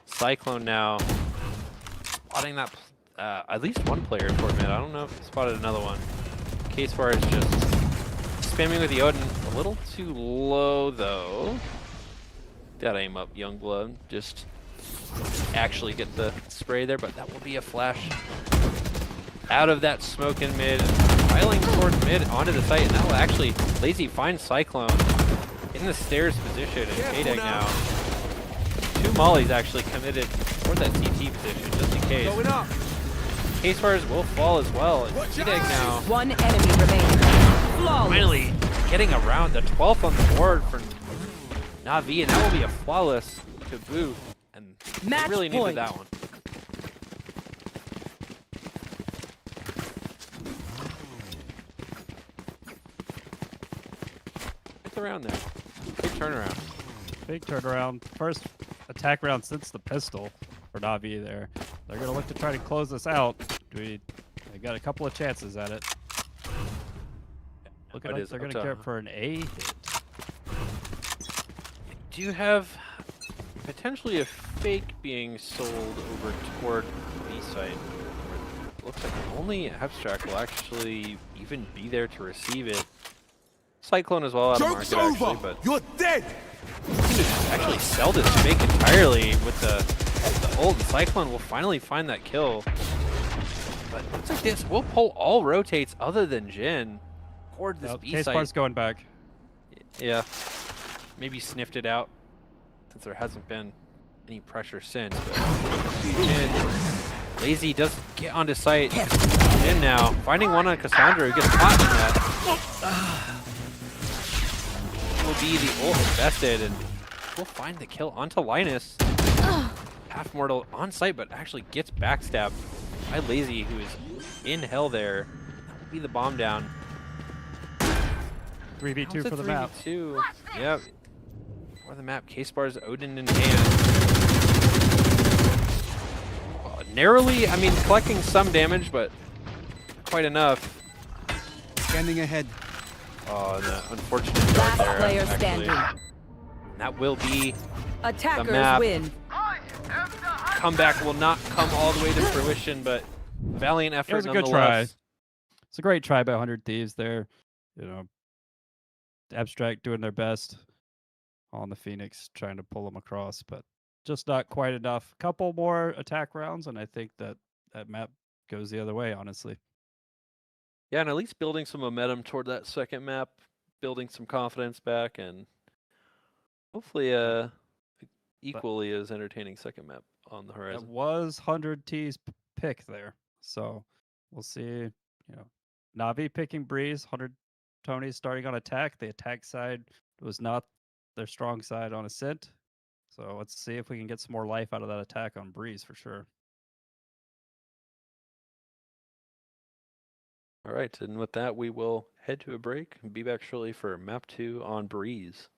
Cyclone now spotting that, at least one player toward mid. I don't know if he spotted another one. Case far is just spamming with the Odin, a little too low though. Gotta aim up, Youngblood. Just actually get the spray there, but that will be a flash out of that smoke in mid, piling towards mid onto the site, and that will actually Lazy find Cyclone in the stairs position, and K-Dag now. 2 mollies actually committed toward that CT position, just in case. Going up. Case fires will fall as well, and K-Dag now One enemy remaining. Flawless. finally getting around the 12th on the board for Navi, and that will be a flawless to boot, and they Match really needed point. that one. It's around there. Big turnaround. Big turnaround. First attack round since the pistol for Navi there. They're going to look to try to close this out. They got a couple of chances at it. Looking It like is they're up going to to- go for an A hit. Do you have potentially a fake being sold over toward the B site? It looks like only Abstract will actually even be there to receive it. Cyclone as well out of Joke's market over. actually, but You're dead. Actually sell this fake entirely with the ult. And Cyclone will finally find that kill. But looks like this will pull all rotates other than Jin toward this B Case site. bar's going back. Yeah. Maybe sniffed it out since there hasn't been any pressure since. But Jin, Lazy does get onto site. Jin now finding one on Cassandra who gets caught in that. Will be the ult invested and will find the kill onto Linus. Half mortal on site, but actually gets backstabbed by Lazy, who is in hell there. That will be the bomb down. 3v2 for the map. 3v2. Yep. For the map, K-Spar's Odin in hand. Narrowly, I mean, collecting some damage, but quite enough. Scanning ahead. Oh, and the unfortunate dart Last there. player actually. standing. And that will be Attackers map. win. Comeback will not come all the way to fruition, but valiant effort It was a good nonetheless. try. It's a great try by 100 Thieves there. You know, Abstract doing their best on the Phoenix, trying to pull them across, but just not quite enough. Couple more attack rounds, and I think that map goes the other way, honestly. Yeah, and at least building some momentum toward that second map, building some confidence back, and hopefully equally as entertaining second map on the That horizon. was 100 T's pick there, so we'll see. You know, Navi picking Breeze, 100 Tony starting on attack. The attack side was not their strong side on Ascent, so let's see if we can get some more life out of that attack on Breeze for sure. All right, and with that, we will head to a break and be back shortly for map 2 on Breeze.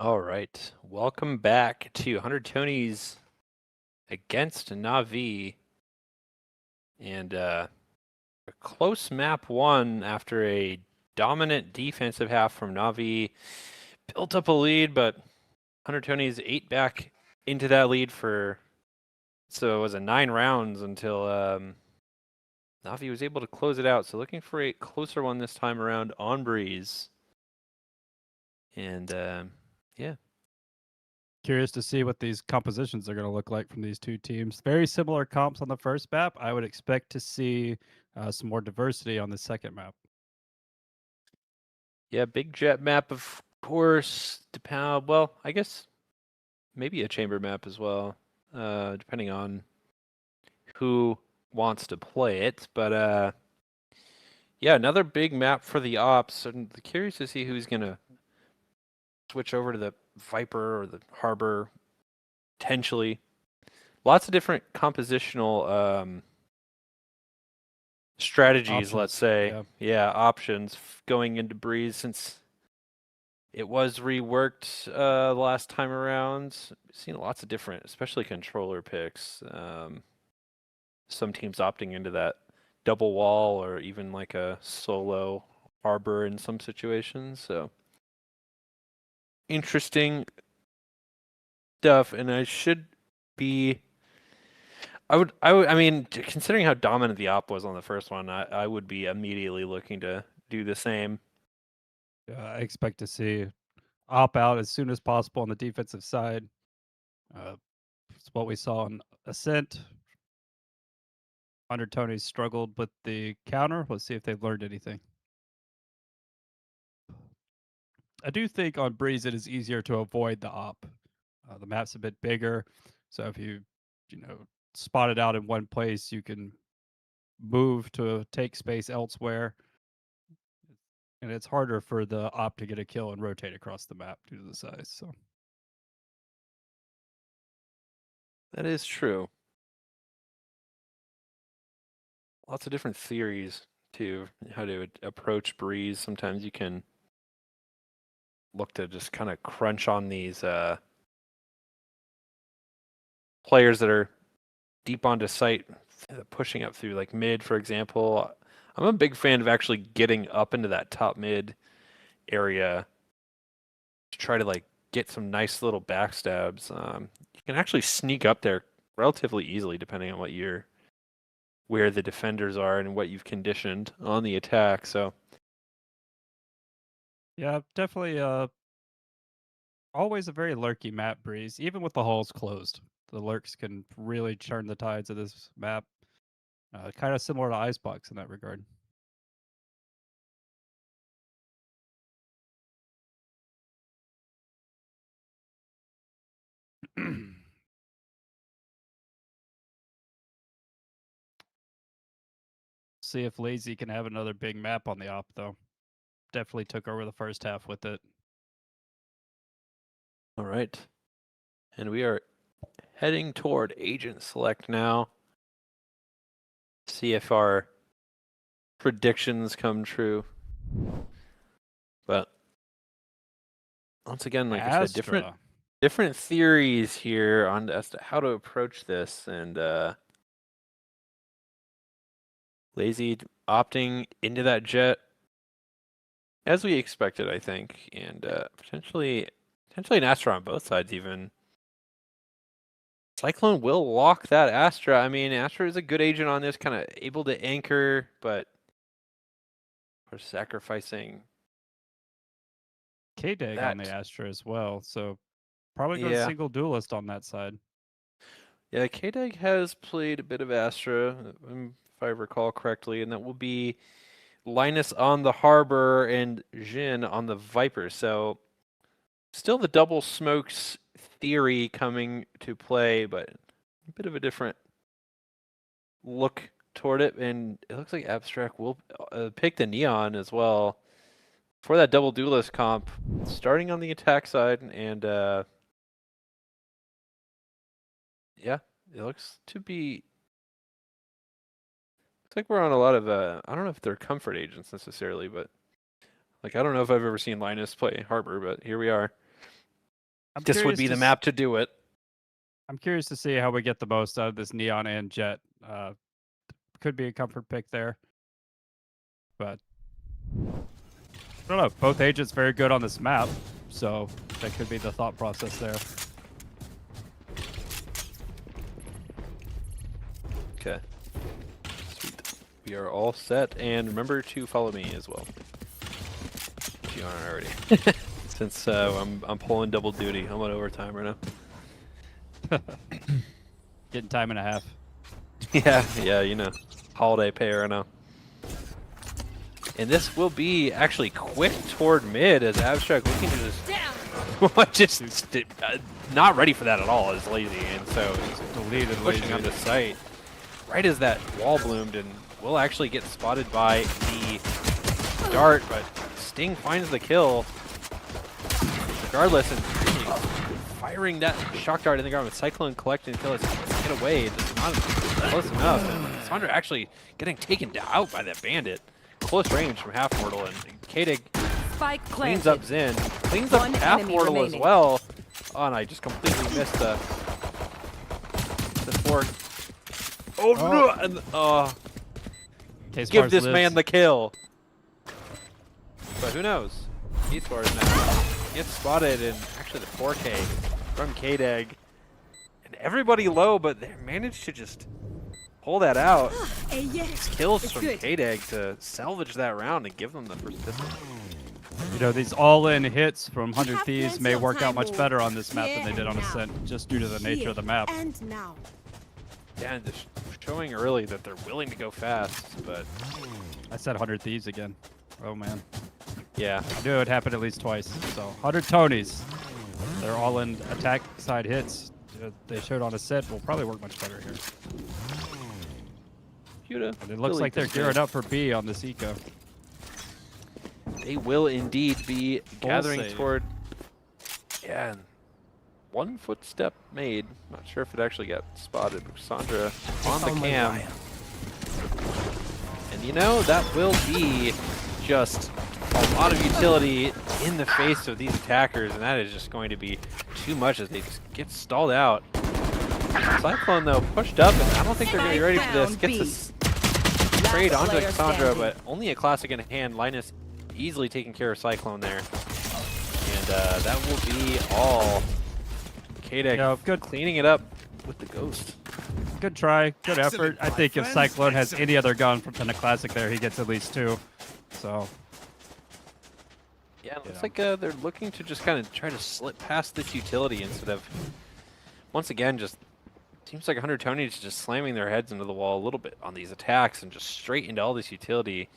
All right. Welcome back to 100 Tonys against Na'Vi. And a close map one after a dominant defensive half from Na'Vi. Built up a lead, but 100 Tonys 8 back into that lead for, so it was a 9 rounds until Na'Vi was able to close it out. So looking for a closer one this time around on Breeze. And yeah. Curious to see what these compositions are going to look like from these two teams. Very similar comps on the first map. I would expect to see some more diversity on the second map. Yeah, big jet map, of course. Well, I guess maybe a chamber map as well, depending on who wants to play it. But yeah, another big map for the ops. I'm curious to see who's gonna switch over to the Viper or the Harbor, potentially. Lots of different compositional strategies, Options, let's say. yeah. Yeah, options going into Breeze since it was reworked the last time around. Seen lots of different, especially controller picks. Some teams opting into that double wall or even like a solo harbor in some situations. So interesting stuff. And I should be. I mean, considering how dominant the op was on the first one, I would be immediately looking to do the same. I expect to see op out as soon as possible on the defensive side. It's what we saw in Ascent. 100 Tonys struggled with the counter. Let's see if they've learned anything. I do think on Breeze it is easier to avoid the op. The map's a bit bigger, so if you spot it out in one place, you can move to take space elsewhere, and it's harder for the op to get a kill and rotate across the map due to the size. So That is true. Lots of different theories too, how to approach Breeze. Sometimes you can look to just kind of crunch on these players that are deep onto site, pushing up through like mid, for example. I'm a big fan of actually getting up into that top mid area to try to like get some nice little backstabs. You can actually sneak up there relatively easily depending on where the defenders are and what you've conditioned on the attack. So yeah, definitely always a very lurky map, Breeze. Even with the halls closed, the lurks can really turn the tides of this map. Kind of similar to Icebox in that regard. See if Lazy can have another big map on the op, though. Definitely took over the first half with it. all right. And we are heading toward agent select now. See if our predictions come true. But once again, like I said, different theories here on as to how to approach this, and Lazy opting into that jet as we expected, I think, and potentially an Astra on both sides even. Cyclone will lock that Astra. I mean, Astra is a good agent on this, kind of able to anchor, but we're sacrificing K-Dag on the Astra as well, so probably go Yeah. single duelist on that side. Yeah, K-Dag has played a bit of Astra, if I recall correctly, and that will be Linus on the Harbor and Jin on the Viper. So still the double smokes theory coming to play, but a bit of a different look toward it. And it looks like Abstract will pick the Neon as well for that double duelist comp, starting on the attack side. And yeah, it looks to be. Looks like we're on a lot of I don't know if they're comfort agents necessarily, but like I don't know if I've ever seen Linus play Harbor, but here we are. This would curious be the to map to do it. I'm curious to see how we get the most out of this Neon and Jet. Could be a comfort pick there. But I don't know. Both agents very good on this map, so that could be the thought process there. Okay. Sweet. We are all set, and remember to follow me as well. If you aren't already. Since I'm pulling double duty. I'm on overtime right now. Getting time and a half. Yeah, you know. Holiday pay right now. And this will be actually quick toward mid as Abstract looking to just not ready for that at all. Is lazy, and so he's Deleted pushing onto site right as that wall bloomed, and will actually get spotted by the dart, but Sting finds the kill regardless, and firing that shock dart in the ground with Cyclone collecting kill. Get away. It's not close enough. And Cassandra actually getting taken out by that bandit. Close range from Half Mortal, and Kadig cleans up Zen. Cleans up Half Mortal as well. Oh, and I just completely missed the fork. Oh, no! And, give this man the kill. But who knows? Esports now gets spotted, and actually the 4K from Kadig. And everybody low, but they managed to just pull that out. Kills from Kadig to salvage that round and give them the first pistol. You know, these all-in hits from 100 Thieves may work out much better on this map than they did on Ascent, just due to the nature of the map. Yeah, and just showing early that they're willing to go fast, but... I said 100 Thieves again. Oh, man. Yeah. I knew it would happen at least twice. So, 100 Tonys. They're all-in attack side hits. They showed on Ascent will probably work much better here. And it looks like they're gearing up for B on this eco. They will indeed be gathering toward... Yeah, and 1 footstep made. Not sure if it actually got spotted, but Cassandra on the cam. And you know, that will be just a lot of utility in the face of these attackers, and that is just going to be too much as they just get stalled out. Cyclone, though, pushed up, and I don't think they're going to be ready for this. Gets a trade onto Cassandra, but only a classic in hand. Linus easily taking care of Cyclone there. And that will be all. Kadig good cleaning it up with the ghost. Good try, good effort. I think if Cyclone has any other gun than a classic there, he gets at least 2. So. Yeah, it looks like they're looking to just kind of try to slip past this utility instead of, once again, just seems like 100 Tonys just slamming their heads into the wall a little bit on these attacks and just straight into all this utility.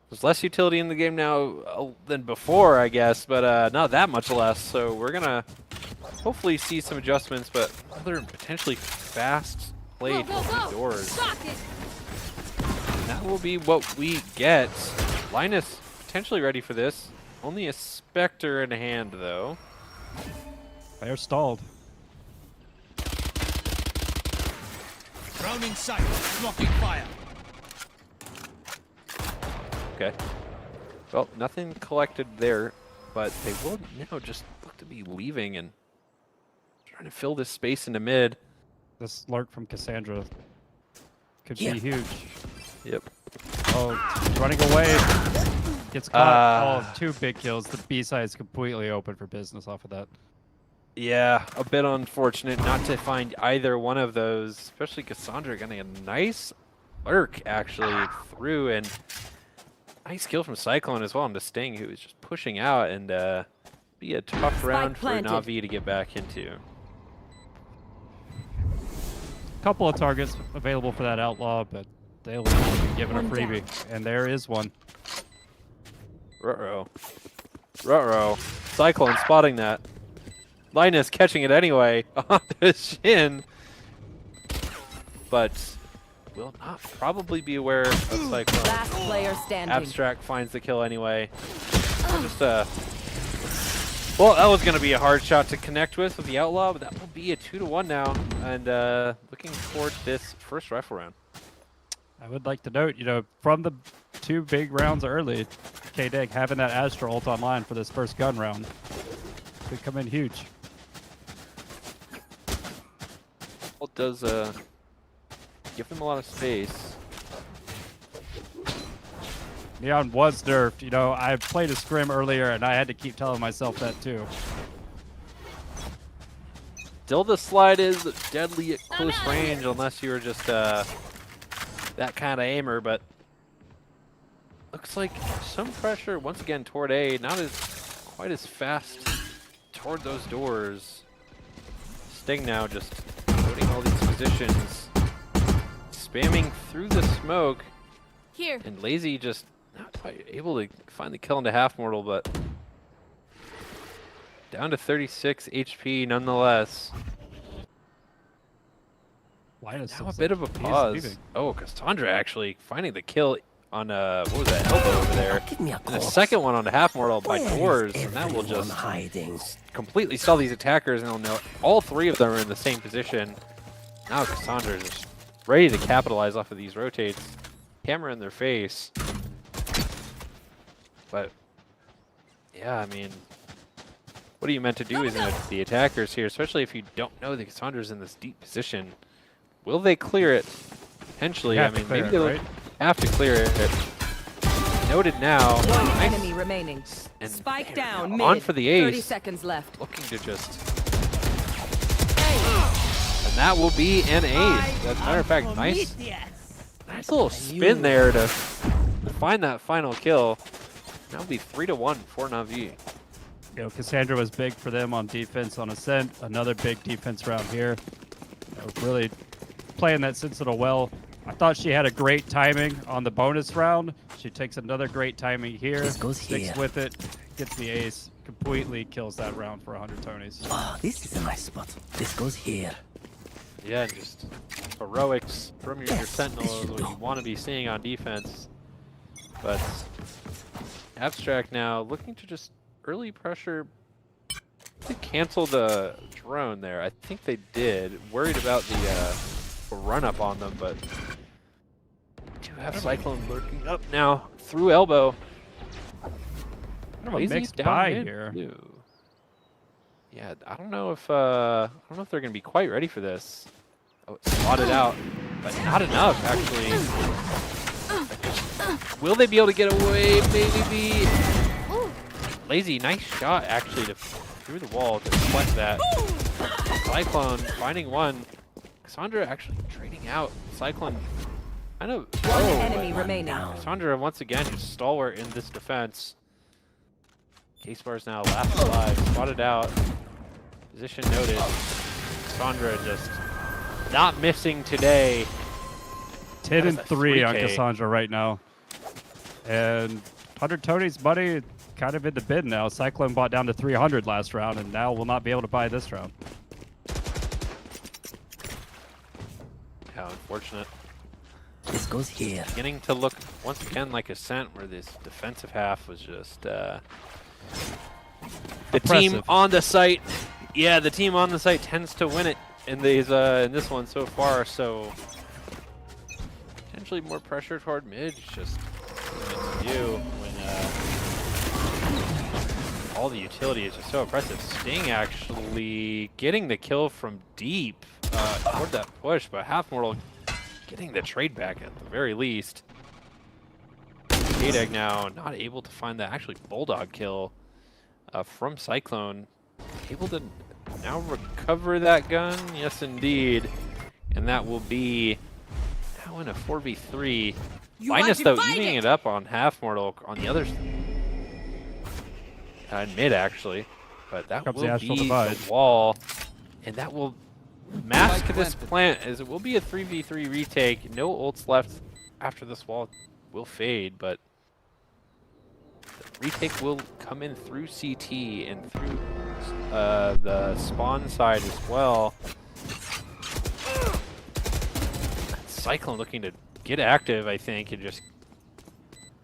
There's less utility in the game now than before, I guess, but not that much less. So we're going to hopefully see some adjustments, but other potentially fast play to doors. And that will be what we get. Linus potentially ready for this. Only a Spectre in hand, though. They're stalled. Round in sight, blocking fire. Okay. Well, nothing collected there, but they will now just look to be leaving and trying to fill this space into mid. This lurk from Cassandra could be huge. Yep. Oh, running away. Gets caught. Oh, 2 big kills. The B side is completely open for business off of that. Yeah, a bit unfortunate not to find either one of those, especially Cassandra getting a nice lurk actually through, and nice kill from Cyclone as well on the Sting, who is just pushing out, and be a tough round for Na'Vi to get back into. Couple of targets available for that Outlaw, but they'll be given a freebie, and there is one. Ruh-roh. Ruh-roh. Cyclone spotting that. Linus catching it anyway on the shin, but will not probably be aware of Cyclone. Last player standing. Abstract finds the kill anyway. Just well, that was going to be a hard shot to connect with the Outlaw, but that will be a 2-1 now, and looking forward to this first rifle round. I would like to note, you know, from the 2 big rounds early, Kadig having that Astra ult online for this first gun round. Could come in huge. Well, it does give them a lot of space. Neon was nerfed. You know, I played a scrim earlier, and I had to keep telling myself that too. Still, the slide is deadly at close range, unless you were just that kind of aimer. But looks like some pressure once again toward A. Not as quite as fast toward those doors. Sting now just putting all these positions, spamming through the smoke. Here. And Lazy just not quite able to find the kill into half mortal, but down to 36 HP nonetheless. Now a bit of a pause. Oh, Cassandra actually finding the kill on what was that, elbow over there. Give me a And the corpse. second one on the half mortal by Where is doors, and that will everyone just hiding? completely stall these attackers, and they'll know all three of them are in the same position. Now Cassandra is just ready to capitalize off of these rotates. Camera in their face. But yeah, I mean, what are you meant to do as the attackers here, especially if you don't know that Cassandra's in this deep position? Will they clear it? Potentially. I mean, maybe they'll have to clear it. Noted now. One Nice. enemy remaining. And Spike they're down now mid. on for the ace. 30 seconds left. Looking to just... And that will be an ace. As a matter of fact, nice little spin there to find that final kill. That'll be 3-1 for Na'Vi. You know, Cassandra was big for them on defense on Ascent. Another big defense round here. Really playing that Sentinel well. I thought she had a great timing on the bonus round. She takes another great timing here. This goes Sticks here. with it. Gets the ace. Completely kills that round for 100 Tonys. Oh, this is a nice spot. This goes here. Yeah, and just heroics from your Yes, Sentinel this is should what do. you want to be seeing on defense. But Abstract now looking to just early pressure to cancel the drone there. I think they did. Worried about the run up on them, but do have Cyclone lurking up now through elbow. Kind of a Lazy's mixed down buy mid, here. too. Yeah, I don't know if they're gonna be quite ready for this. Oh, it's spotted out, but not enough actually. Will they be able to get away? Maybe. Lazy, nice shot actually to through the wall to deflect that. Cyclone finding one. Cassandra actually trading out. Cyclone kind of. One enemy remaining. Cassandra once again just stalwart in this defense. Case bar's now last alive, spotted out. Position noted. Cassandra just not missing today. 10 and That is 3 a on 3K. Cassandra right now. And 100 Tonys money kind of in the bid now. Cyclone bought down to 300 last round, and now will not be able to buy this round. How unfortunate. This goes here. Beginning to look once again like Ascent, where this defensive half was just the team Oppressive. on the site. Yeah, the team on the site tends to win it in these in this one so far. So potentially more pressure toward mid. Just what to do when all the utility is just so oppressive. Sting actually getting the kill from deep toward that push, but Half Mortal getting the trade back at the very least. K-Dag now not able to find the actually Bulldog kill from Cyclone. Able to now recover that gun, yes indeed. And that will be now in a 4v3. Minus though evening it up on Half Mortal on the other mid actually. But that Comes will the Astral be Divide. the wall. And that will mask this plant as it will be a 3v3 retake. No ults left after this wall will fade, but the retake will come in through CT and through the spawn side as well. Cyclone looking to get active, I think, and just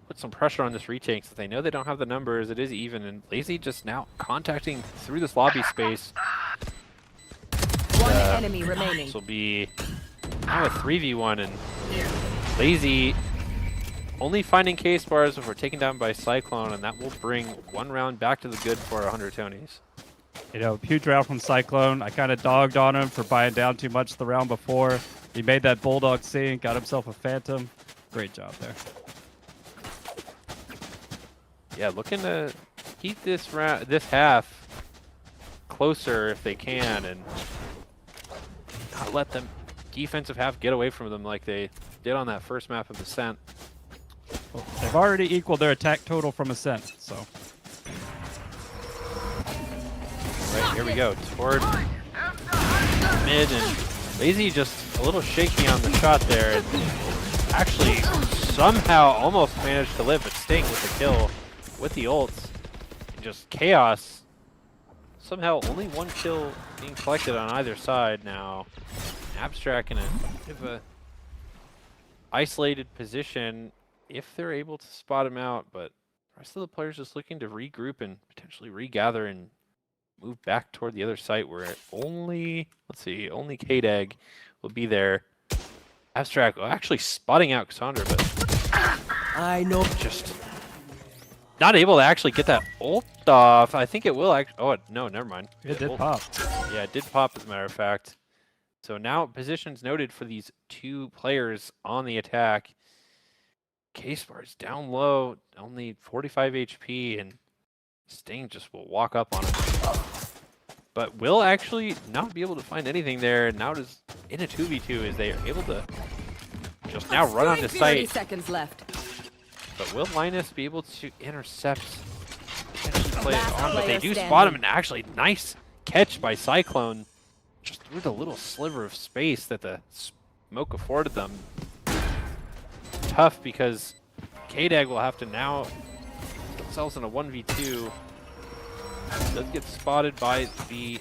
put some pressure on this retake since they know they don't have the numbers. It is even, and Lazy just now contacting through this lobby space. One enemy remaining. This will be now a 3v1, and Lazy only finding case bars before taken down by Cyclone, and that will bring one round back to the good for 100 Tonys. You know, huge round from Cyclone. I kind of dogged on him for buying down too much the round before. He made that Bulldog scene, got himself a Phantom. Great job there. Yeah, looking to keep this half closer if they can, and not let them defensive half get away from them like they did on that first map of Ascent. Well, they've already equaled their attack total from Ascent, so. Right, here we go. Toward mid, and Lazy just a little shaky on the shot there. And actually, somehow almost managed to live, but Sting with the kill with the ults. And just chaos. Somehow only one kill being collected on either side now. Abstract in a bit of a isolated position if they're able to spot him out, but the rest of the players just looking to regroup and potentially regather and move back toward the other site where only, let's see, only K-Dag will be there. Abstract actually spotting out Cassandra, but I know. just not able to actually get that ult off. I think it will actually, oh, no, never mind. It did pop. Yeah, it did pop as a matter of fact. So now positions noted for these two players on the attack. K-Spar's down low, only 45 HP, and Sting just will walk up on him. But will actually not be able to find anything there. Now just in a 2v2 as they are able to just now run onto 30 site. seconds left. But will Linus be able to intercept, potentially play it Last on? But they player do spot him, standing. and actually nice catch by Cyclone. Just through the little sliver of space that the smoke afforded them. Tough because K-Dag will have to now put themselves in a 1v2. Does get spotted by the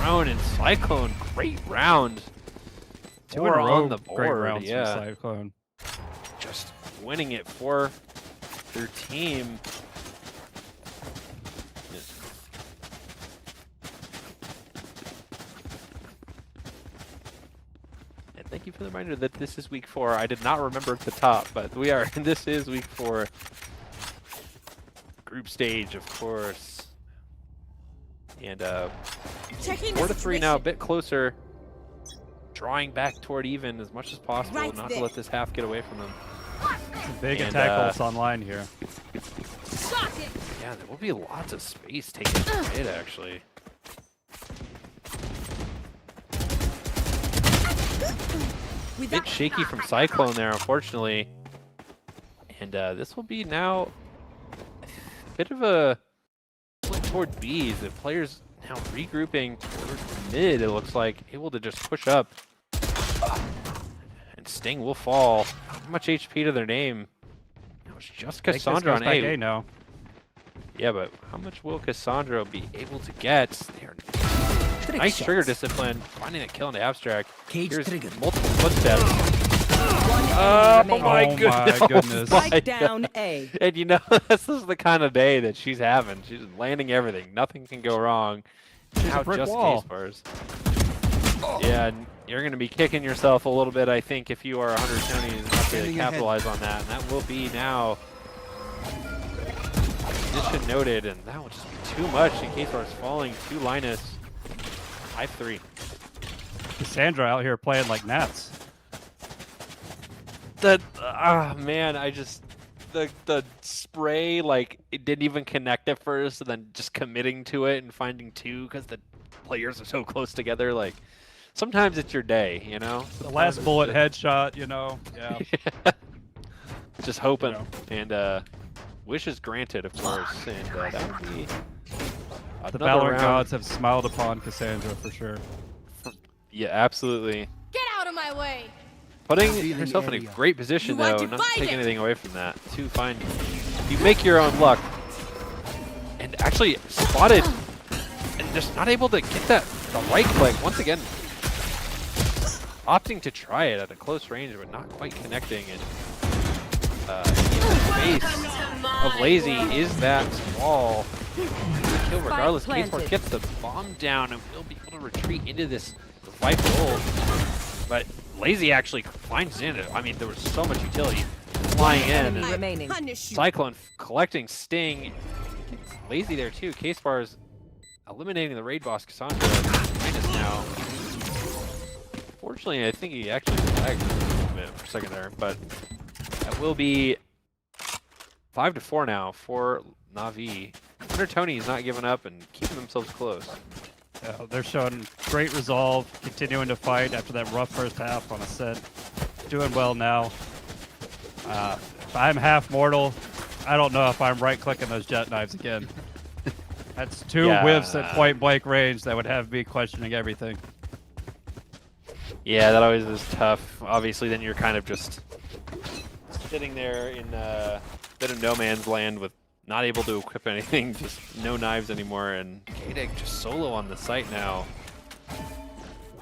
drone, and Cyclone, great round. Two in a Four row, on the great board, rounds yeah. from Cyclone. Just winning it for their team. And thank you for the reminder that this is week 4. I did not remember at the top, but we are. This is week 4. Group stage, of course. And 4-3 now, a bit closer. Drawing back toward even as much as possible, Right not there. to let this half get away from them. Some big And, attack ults online here. Yeah, there will be lots of space taken from it, actually. Bit shaky from Cyclone there, unfortunately. And this will be now a bit of a flip toward B. The players now regrouping toward mid, it looks like, able to just push up. And Sting will fall. Not much HP to their name. It was just I think this Cassandra goes on back A. A now. Yeah, but how much will Cassandra be able to get? They're nice shots. trigger discipline, finding a kill in the abstract. Cage Here's triggered. multiple footsteps. One Oh enemy my remaining. goodness! my goodness. my Spike down A. And you know, this is the kind of day that she's having. She's landing everything. Nothing can go wrong. Now a brick just wall. K-Spars. Yeah, and you're going to be kicking yourself a little bit, I think, if you are 100 Tony and not to capitalize on that. And that will be now position noted, and that will just be too much. And K-Spars falling to Linus. 5-3. Cassandra out here playing like gnats. Man, I just the spray, like, it didn't even connect at first, and then just committing to it and finding two because the players are so close together. Like, sometimes it's your day, you know. The last bullet headshot, you know. Yeah. Just hoping, You and wishes granted, of course, and that would be The another Valorant round. gods have smiled upon Cassandra for sure. Yeah, absolutely. Get out of my way! Putting Feeling herself in a area. great position, You want though, to not fight taking it. anything away from that. To find, you make your own luck, and actually spotted, and just not able to get the right click once again. Opting to try it at a close range, but not quite connecting. And in the face of Lazy is that wall. Kill regardless. planted. K-Sport gets the bomb down and will be able to retreat into this Viper ult. But Lazy actually finds in it. I mean, there was so much utility flying in. Enemy And remaining. Punish you. Cyclone collecting Sting. Lazy there too. K-Spar's eliminating the raid boss Cassandra. Minus now. Fortunately, I think he actually lagged a little bit for a second there, but that will be 5-4 now for Na'Vi. Hunter Tony's not giving up and keeping themselves close. They're showing great resolve, continuing to fight after that rough first half on a set. Doing well now. If I'm half mortal, I don't know if I'm right-clicking those jet knives again. That's two whiffs at point-blank range that would have me questioning everything. Yeah, that always is tough. Obviously, then you're kind of just sitting there in a bit of no man's land with not able to equip anything, just no knives anymore, and Kadek just solo on the site now.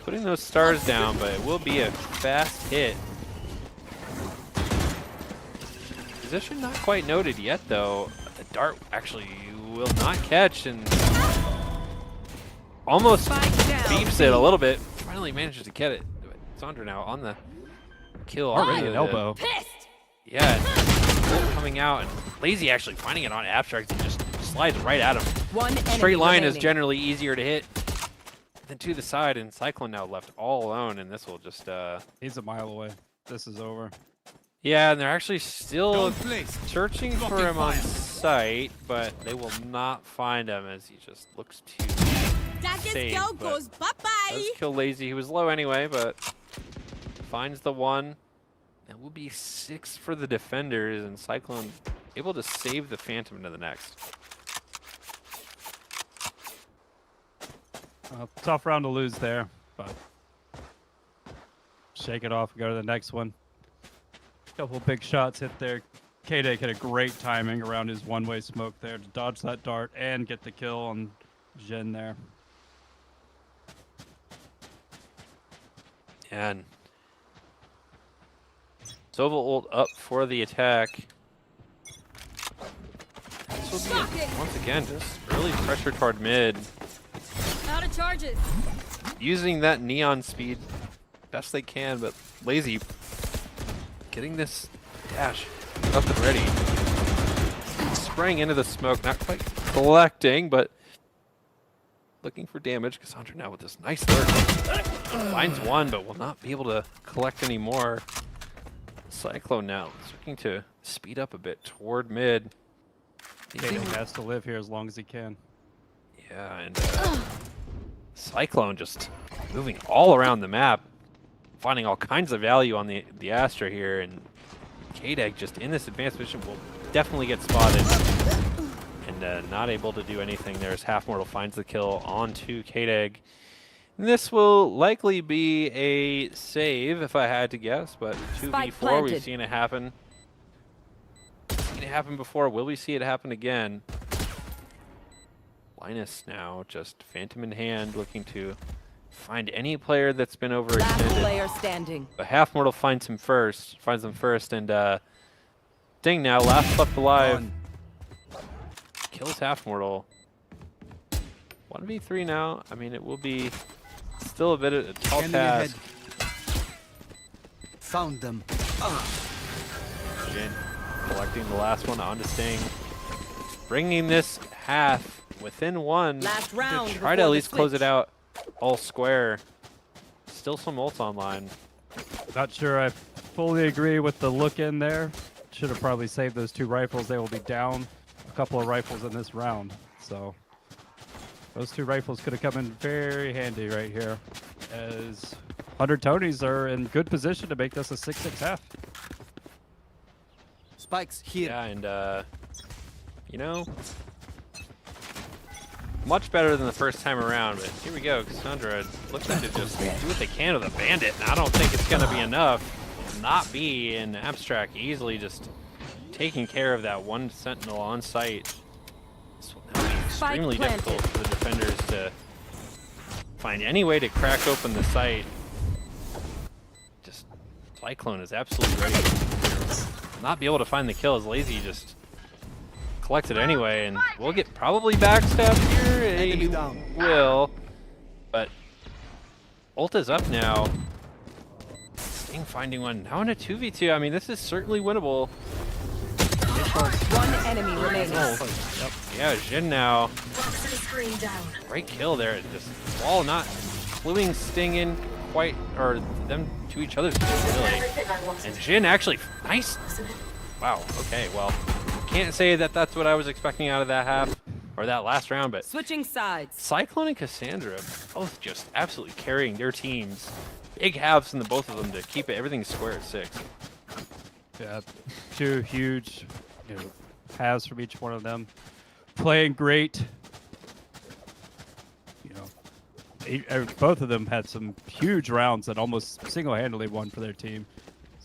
Putting those stars down, but it will be a fast hit. Position not quite noted yet, though. The dart actually will not catch, and almost beeps it a little bit. Finally manages to get it. Sandra now on the kill. Already an elbow. Yeah, coming out, and Lazy actually finding it on Abstract and just slides right at him. Straight line is generally easier to hit than to the side, and Cyclone now left all alone, and this will just... He's a mile away. This is over. Yeah, and they're actually still Don't place. searching for him on site, but they will not find him as he just looks too safe. Goes bye-bye. Does kill Lazy. He was low anyway, but finds the one. That will be 6 for the defenders, and Cyclone able to save the Phantom into the next. Tough round to lose there, but shake it off and go to the next one. Couple big shots hit there. K-Day had a great timing around his one-way smoke there to dodge that dart and get the kill on Jin there. And Sova ult up for the attack. This will be, once again, just early pressure toward mid. Out of charges. Using that neon speed best they can, but Lazy getting this dash up and ready. Spraying into the smoke, not quite collecting, but looking for damage. Cassandra now with this nice third. Finds one, but will not be able to collect any more. Cyclone now is looking to speed up a bit toward mid. K-Day has to live here as long as he can. Yeah, and Cyclone just moving all around the map, finding all kinds of value on the Astra here, and K-Dag just in this advanced position will definitely get spotted and not able to do anything. There's Half Mortal finds the kill onto K-Dag. This will likely be a save if I had to guess, but 2v4, we've seen it happen. Seen it happen before. Will we see it happen again? Linus now just Phantom in hand, looking to find any player that's been overextended. Last player standing. But Half Mortal finds them first, and Ding now, last left alive. Kills Half Mortal. 1v3 now. I mean, it will be still a bit of a tall task. Found them. Jin collecting the last one onto Sting. Bringing this half within one. Last round to try to at before the least close switch. it out all square. Still some ults online. Not sure I fully agree with the look in there. Should have probably saved those 2 rifles. They will be down a couple of rifles in this round. So those 2 rifles could have come in very handy right here, as 100 Tonys are in good position to make this a 6-6 half. Spikes here. Yeah, and you know, much better than the first time around, but here we go. Cassandra looks like to just do what they can with a bandit, and I don't think it's going to be enough. Not be in Abstract easily just taking care of that one sentinel on site. This will now be extremely difficult for the defenders to find any way to crack open the site. Just Cyclone is absolutely ready. Not be able to find the kill as Lazy just collected anyway, and we'll get probably backstabbed here. He will, but ult is up now. Sting finding one now in a 2v2. I mean, this is certainly winnable. One enemy remaining. Yep. Yeah, Jin now. Great kill there. Just wall not cluing Sting in quite, or them to each other's kills, really. And Jin actually, nice. Wow, okay, well, can't say that that's what I was expecting out of that half, or that last round, but Switching sides. Cyclone and Cassandra both just absolutely carrying their teams. Big halves in the both of them to keep everything square at 6. Yeah, two huge, halves from each one of them, playing great. Both of them had some huge rounds that almost single-handedly won for their team.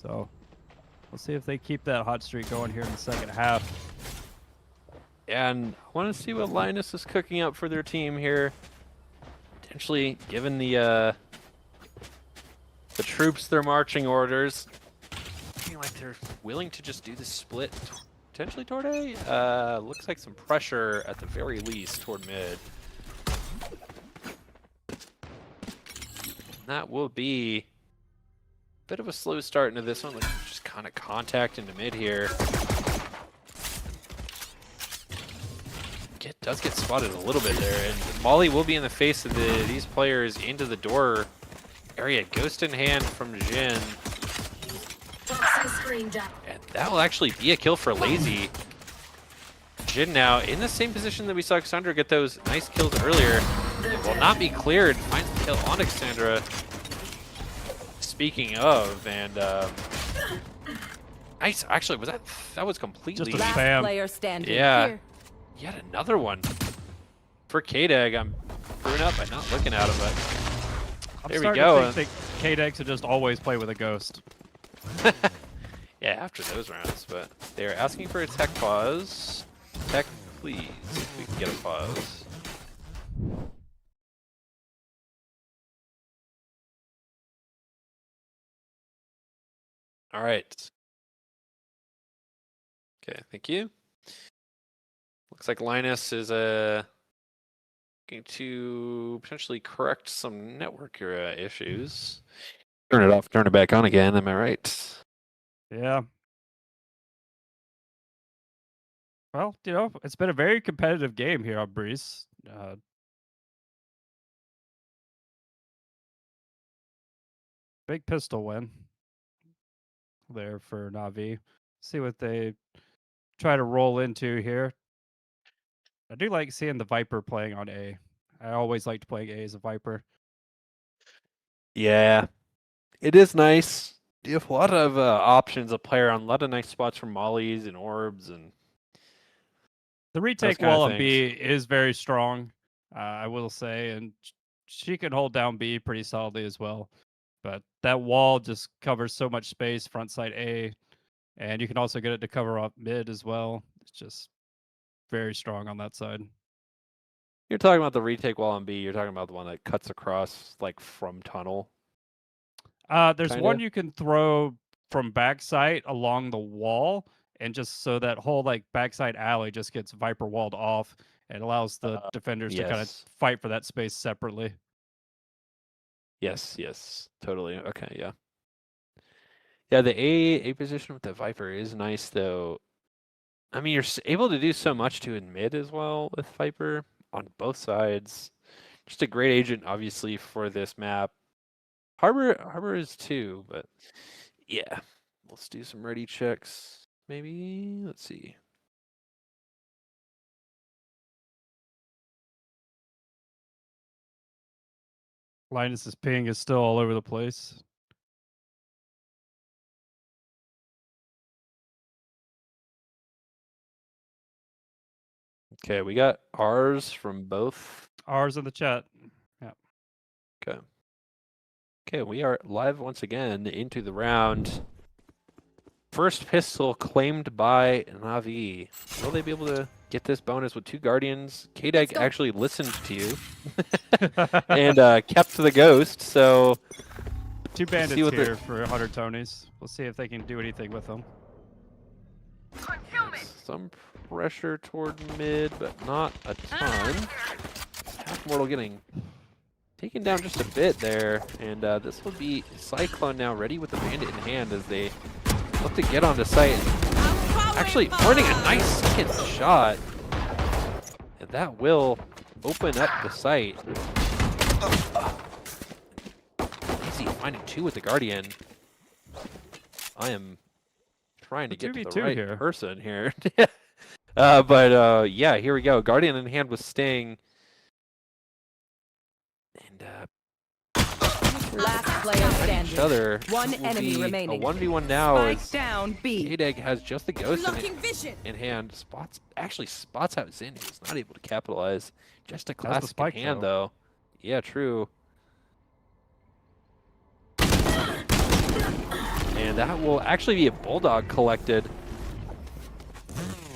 So we'll see if they keep that hot streak going here in the second half. And I want to see what Linus is cooking up for their team here. Potentially, given the troops their marching orders, looking like they're willing to just do the split, potentially toward A. Looks like some pressure at the very least toward mid. That will be a bit of a slow start into this one. Like just kind of contact into mid here. Does get spotted a little bit there, and Molly will be in the face of these players into the door area. Ghost in hand from Jin. And that will actually be a kill for Lazy. Jin now in the same position that we saw Cassandra get those nice kills earlier. It will not be cleared. Finds the kill on Cassandra. Speaking of, and nice. Actually, that was completely just a Last spam. player standing. Yeah. Here. Yet another one. For K-Dag, I'm screwing up by not looking at him, but I'm there we starting go. to think that K-Dex would just always play with a ghost. Yeah, after those rounds, but they're asking for a tech pause. Tech, please, if we can get a pause. All right. Okay, thank you. Looks like Linus is looking to potentially correct some network issues. Turn it off, turn it back on again. Am I right? Yeah. Well, it's been a very competitive game here on Breeze. Big pistol win there for Na'Vi. See what they try to roll into here. I do like seeing the Viper playing on A. I always liked playing A as a Viper. Yeah, it is nice. You have a lot of options to play around, a lot of nice spots for mollies and orbs, and The retake kind of wall on B things. is very strong, I will say, and she can hold down B pretty solidly as well. But that wall just covers so much space, front side A, and you can also get it to cover up mid as well. It's just very strong on that side. You're talking about the retake wall on B. You're talking about the one that cuts across, like, from tunnel. There's Kinda? one you can throw from backside along the wall, and just so that whole like backside alley just gets Viper walled off. It allows the defenders to kind of Yes. fight for that space separately. Yes, totally. Okay, yeah. Yeah, the A position with the Viper is nice, though. I mean, you're able to do so much to in mid as well with Viper on both sides. Just a great agent, obviously, for this map. Harbor is too, but yeah. Let's do some ready checks. Maybe, let's see. Linus's ping is still all over the place. Okay, we got ours from both. Ours in the chat. Yeah. Okay. Okay, we are live once again into the round. First pistol claimed by Na'Vi. Will they be able to get this bonus with 2 Guardians? K-Dag actually listened to you and kept the ghost, so 2 bandits see what here for 100 Tonys. We'll see if they can do anything with them. some pressure toward mid, but not a ton. Half Mortal getting taken down just a bit there, and this will be Cyclone now ready with the bandit in hand as they look to get onto site. actually finding a nice second shot. And that will open up the site. Easy finding 2 with the Guardian. I am trying to get to the 2v2 right here. person here. But yeah, here we go. Guardian in hand with Sting. And Last player each standing. other. One will enemy be remaining. A 1v1 now Spike as down B. K-Dag has just the ghost Blocking vision. in hand. Spots out Zin. He's not able to capitalize. Just a Has the classic spike, in hand though. Yeah, true. And that will actually be a Bulldog collected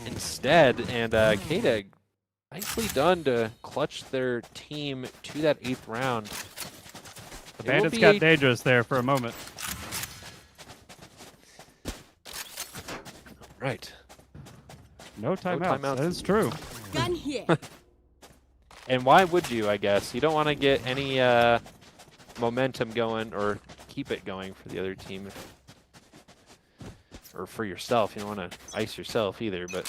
instead. And K-Dag, nicely done to clutch their team to that 8th round. The Bandits got dangerous there for a moment. Right. No timeouts. timeouts. That is true. Gun here. And why would you, I guess? You don't want to get any momentum going or keep it going for the other team. Or for yourself. You don't want to ice yourself either, but...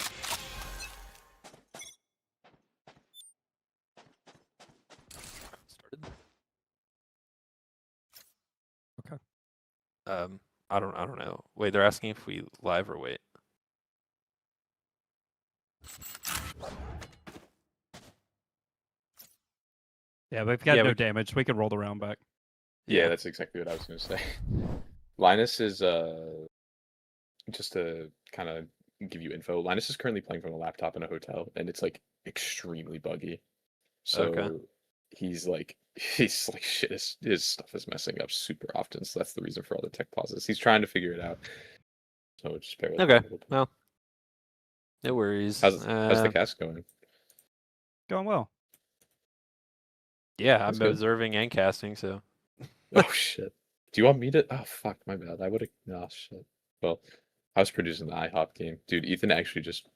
Okay. I don't know. Wait, they're asking if we live or wait. Yeah, we've got Yeah, no we- damage. We can roll the round back. Yeah, that's exactly what I was going to say. Linus is just to kind of give you info. Linus is currently playing from a laptop in a hotel, and it's like extremely buggy. So Okay. he's like shit. His stuff is messing up super often. So that's the reason for all the tech pauses. He's trying to figure it out. So just bear with him Okay. a little bit. Well, no worries. How's the cast going? Going well. Yeah, That's I'm good. observing and casting, so. Oh shit. Do you want me to? Oh fuck, my bad. I would have. No shit. Well, I was producing the IHOP game, dude. Ethan actually just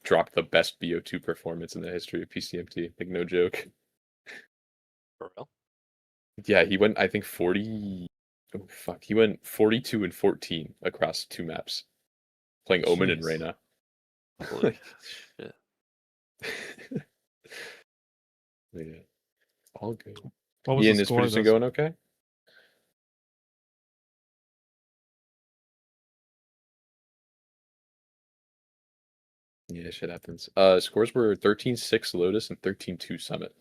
dropped the best BO2 performance in the history of PCMT. Like no joke. For real? Yeah, he went. I think 40. Oh fuck, he went 42 and 14 across 2 maps, playing Omen and Jeez. Reyna. Holy shit. Yeah, all good. What was Ian, the is score? of producing those? going okay? Yeah, shit happens. Scores were 13-6 Lotus and 13-2 Summit.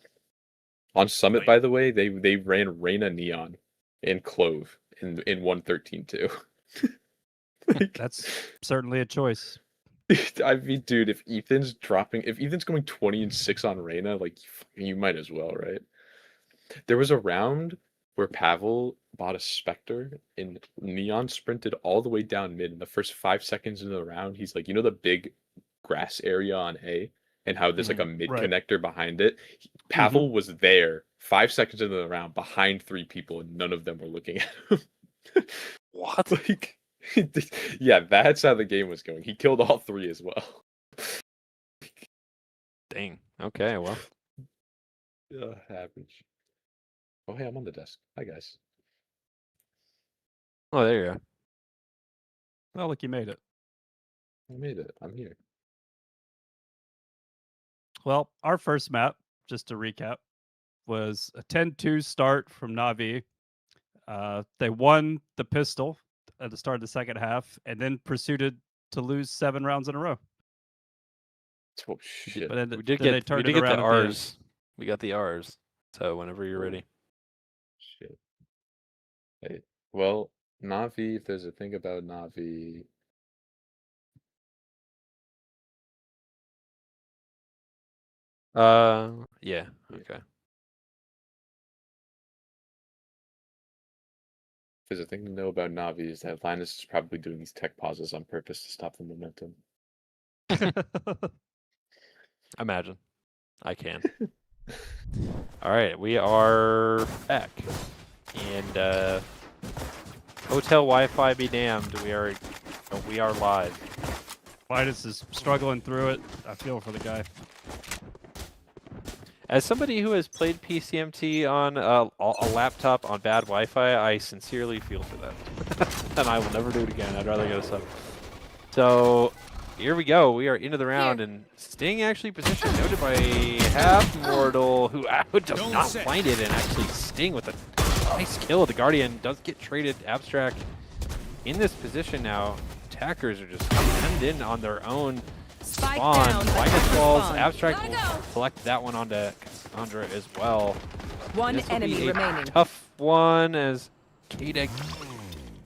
On Summit, Wait. by the way, they ran Reyna Neon and Clove in 1-13-2. Like, That's certainly a choice. I mean, dude, if Ethan's going 20-6 on Reyna, like you might as well, right? There was a round where Pavel bought a Spectre and Neon sprinted all the way down mid. In the first 5 seconds into the round, he's like, you know the big grass area on A and how there's like a mid Right. connector behind it? Pavel was there 5 seconds into the round behind 3 people and none of them were looking at him. What? Like, yeah, that's how the game was going. He killed all 3 as well. Dang. Okay, well. Average. Oh, hey, I'm on the desk. Hi, guys. Oh, there you go. Well, look, you made it. I made it. I'm here. Well, our first map, just to recap, was a 10-2 start from Na'Vi. They won the pistol at the start of the second half, and then proceeded to lose 7 rounds in a row. Oh, shit. But then, We did then they get turned the it around at the end. R's. We got the R's. So whenever you're ready. Shit. Hey, well, Na'Vi, if there's a thing about Na'Vi. Yeah. Okay. If there's a thing to know about Na'Vi is that Linus is probably doing these tech pauses on purpose to stop the momentum. Imagine. I can. All right, we are back. And hotel Wi-Fi be damned. We are live. Vitus is struggling through it. I feel for the guy. As somebody who has played PCMT on a laptop on bad Wi-Fi, I sincerely feel for that. And I will never do it again. I'd rather go sub. So here we go. We are into the round, and Sting actually positioned noted by Half Mortal, who does not find it, and actually Sting with a nice kill. The Guardian does get traded. Abstract in this position now. Attackers are just hemmed in on their own Spike spawn. down. Minus walls. Spawn. Abstract will collect that one onto Cassandra as well. One This will enemy be a remaining. tough one as Kadek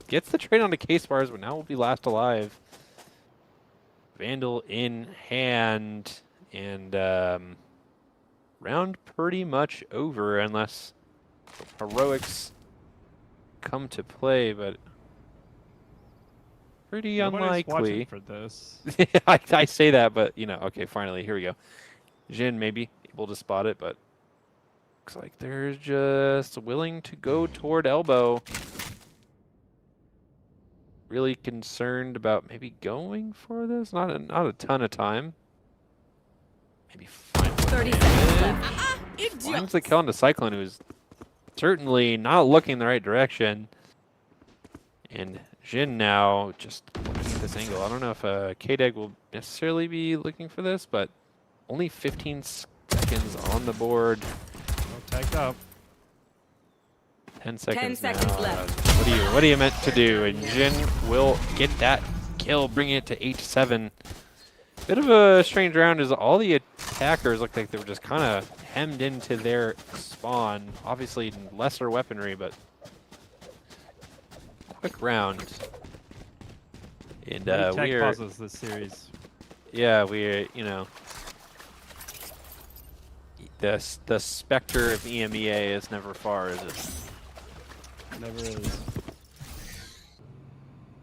gets the trade onto K-Spars, but now will be last alive. Vandal in hand, and round pretty much over unless heroics come to play, but pretty Nobody's watching unlikely. for this. I say that, but you know, okay, finally, here we go. Jin maybe able to spot it, but looks like they're just willing to go toward elbow. Really concerned about maybe going for this. Not a ton of time. Maybe find 30 seconds left. finds the kill on the Cyclone, who's certainly not looking in the right direction. And Jin now just looking at this angle. I don't know if K-Deg will necessarily be looking for this, but only 15 seconds on the board. Oh, tagged up. 10 seconds, 10 seconds now. left. What are you meant to do? And Jin will get that kill, bringing it to 8-7. Bit of a strange round as all the attackers looked like they were just kind of hemmed into their spawn. Obviously lesser weaponry, but quick round. And Tech we're pauses this series. yeah, we're the specter of EMEA is never far, is it? Never is.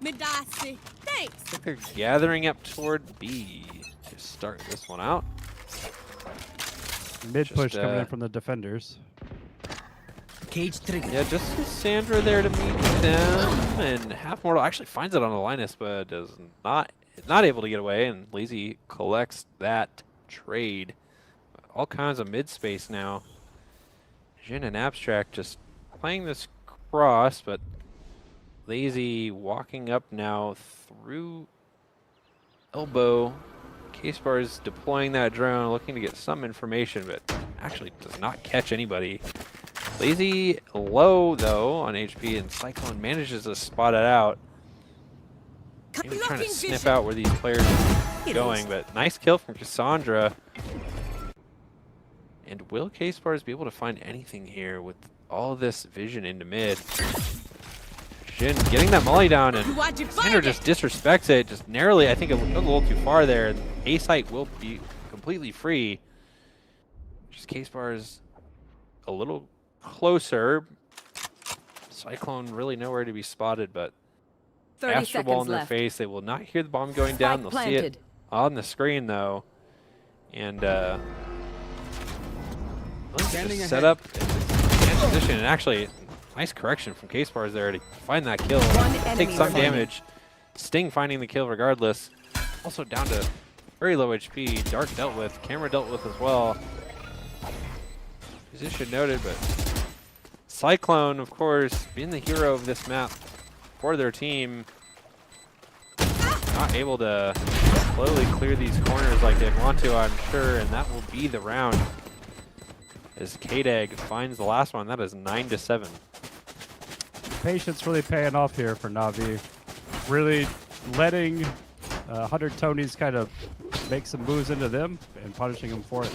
Midasi. Thanks. I think they're gathering up toward B to start this one out. Mid push Just, coming in from the defenders. Cage trigger. Yeah, just Cassandra there to meet them, and Half Mortal actually finds it on the Linus, but is not able to get away, and Lazy collects that trade. All kinds of mid space now. Jin and Abstract just playing this cross, but Lazy walking up now through elbow. K-Spars deploying that drone, looking to get some information, but actually does not catch anybody. Lazy low though on HP, and Cyclone manages to spot it out. Maybe trying to sniff out where these players are going, but nice kill from Cassandra. And will K-Spars be able to find anything here with all this vision into mid? Jin getting that molly down, and Cassandra just disrespects it, just narrowly. I think it went a little too far there. And A-Site will be completely free. Just K-Spars a little closer. Cyclone really nowhere to be spotted, but 30 Astro Ball in seconds their left. face. They will not hear the bomb going down. They'll see it on the screen though. And just set up in position, and actually nice correction from K-Spars there to find that kill. Take some damage. Sting finding the kill regardless. Also down to very low HP. Dark dealt with, Camera dealt with as well. Position noted, but Cyclone, of course, being the hero of this map for their team, not able to slowly clear these corners like they'd want to, I'm sure, and that will be the round. As K-Deg finds the last one, that is 9-7. Patience really paying off here for Na'Vi. Really letting 100 Tonys kind of make some moves into them and punishing them for it.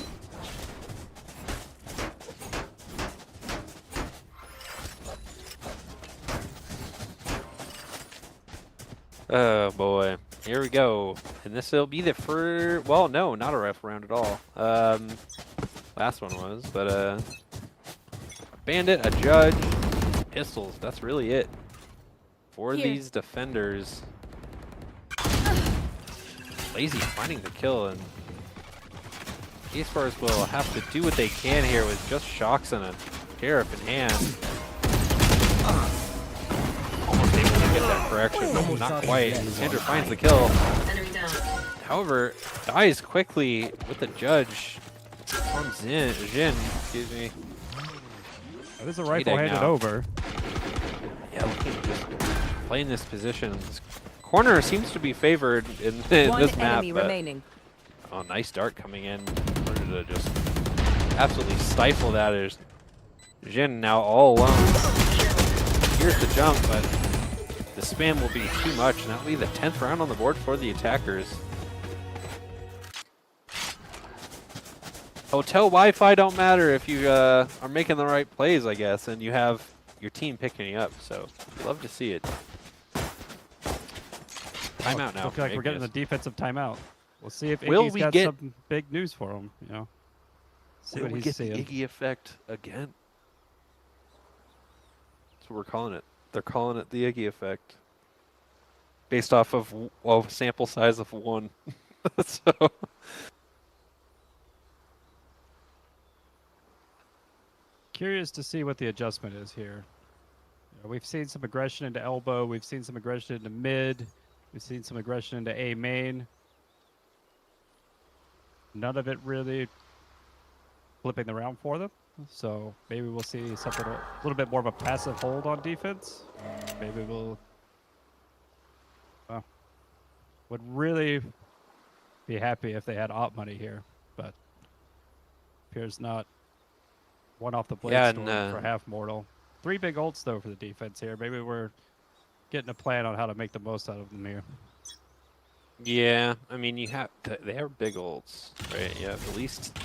Oh boy, here we go. And this will be the first, well, no, not a ref round at all. Last one was, but a bandit, a judge, pistols. That's really it for these defenders. Lazy finding the kill, and K-Spars will have to do what they can here with just shocks and a Sheriff in hand. Almost able to get that correction, but not quite. Sandra finds the kill. However, dies quickly with the judge. On Jin, excuse me. That is a rifle handed over. Yeah, looking to just play in this position, this corner seems to be favored in One this map. enemy But, remaining. oh, nice dart coming in. In order to just absolutely stifle that. There's Jin now all alone. Here's the jump, but the spam will be too much, and that'll be the 10th round on the board for the attackers. Hotel Wi-Fi don't matter if you are making the right plays, I guess, and you have your team picking you up. So, love to see it. Timeout now. Looks like we're getting the defensive timeout. We'll see if Will Iggy's we got get- some big news for him. You know, see Will what we he's get the seeing. Iggy effect again? That's what we're calling it. They're calling it the Iggy effect. Based off of a sample size of 1. So Curious to see what the adjustment is here. You know, we've seen some aggression into elbow. We've seen some aggression into mid. We've seen some aggression into A main. None of it really flipping the round for them. So maybe we'll see something a little bit more of a passive hold on defense. Maybe we'll would really be happy if they had op money here, but appears not. One off the blade Yeah, storm and, for half mortal. 3 big ults though for the defense here. Maybe we're getting a plan on how to make the most out of them here. yeah, I mean they are big ults, right? Yeah, at least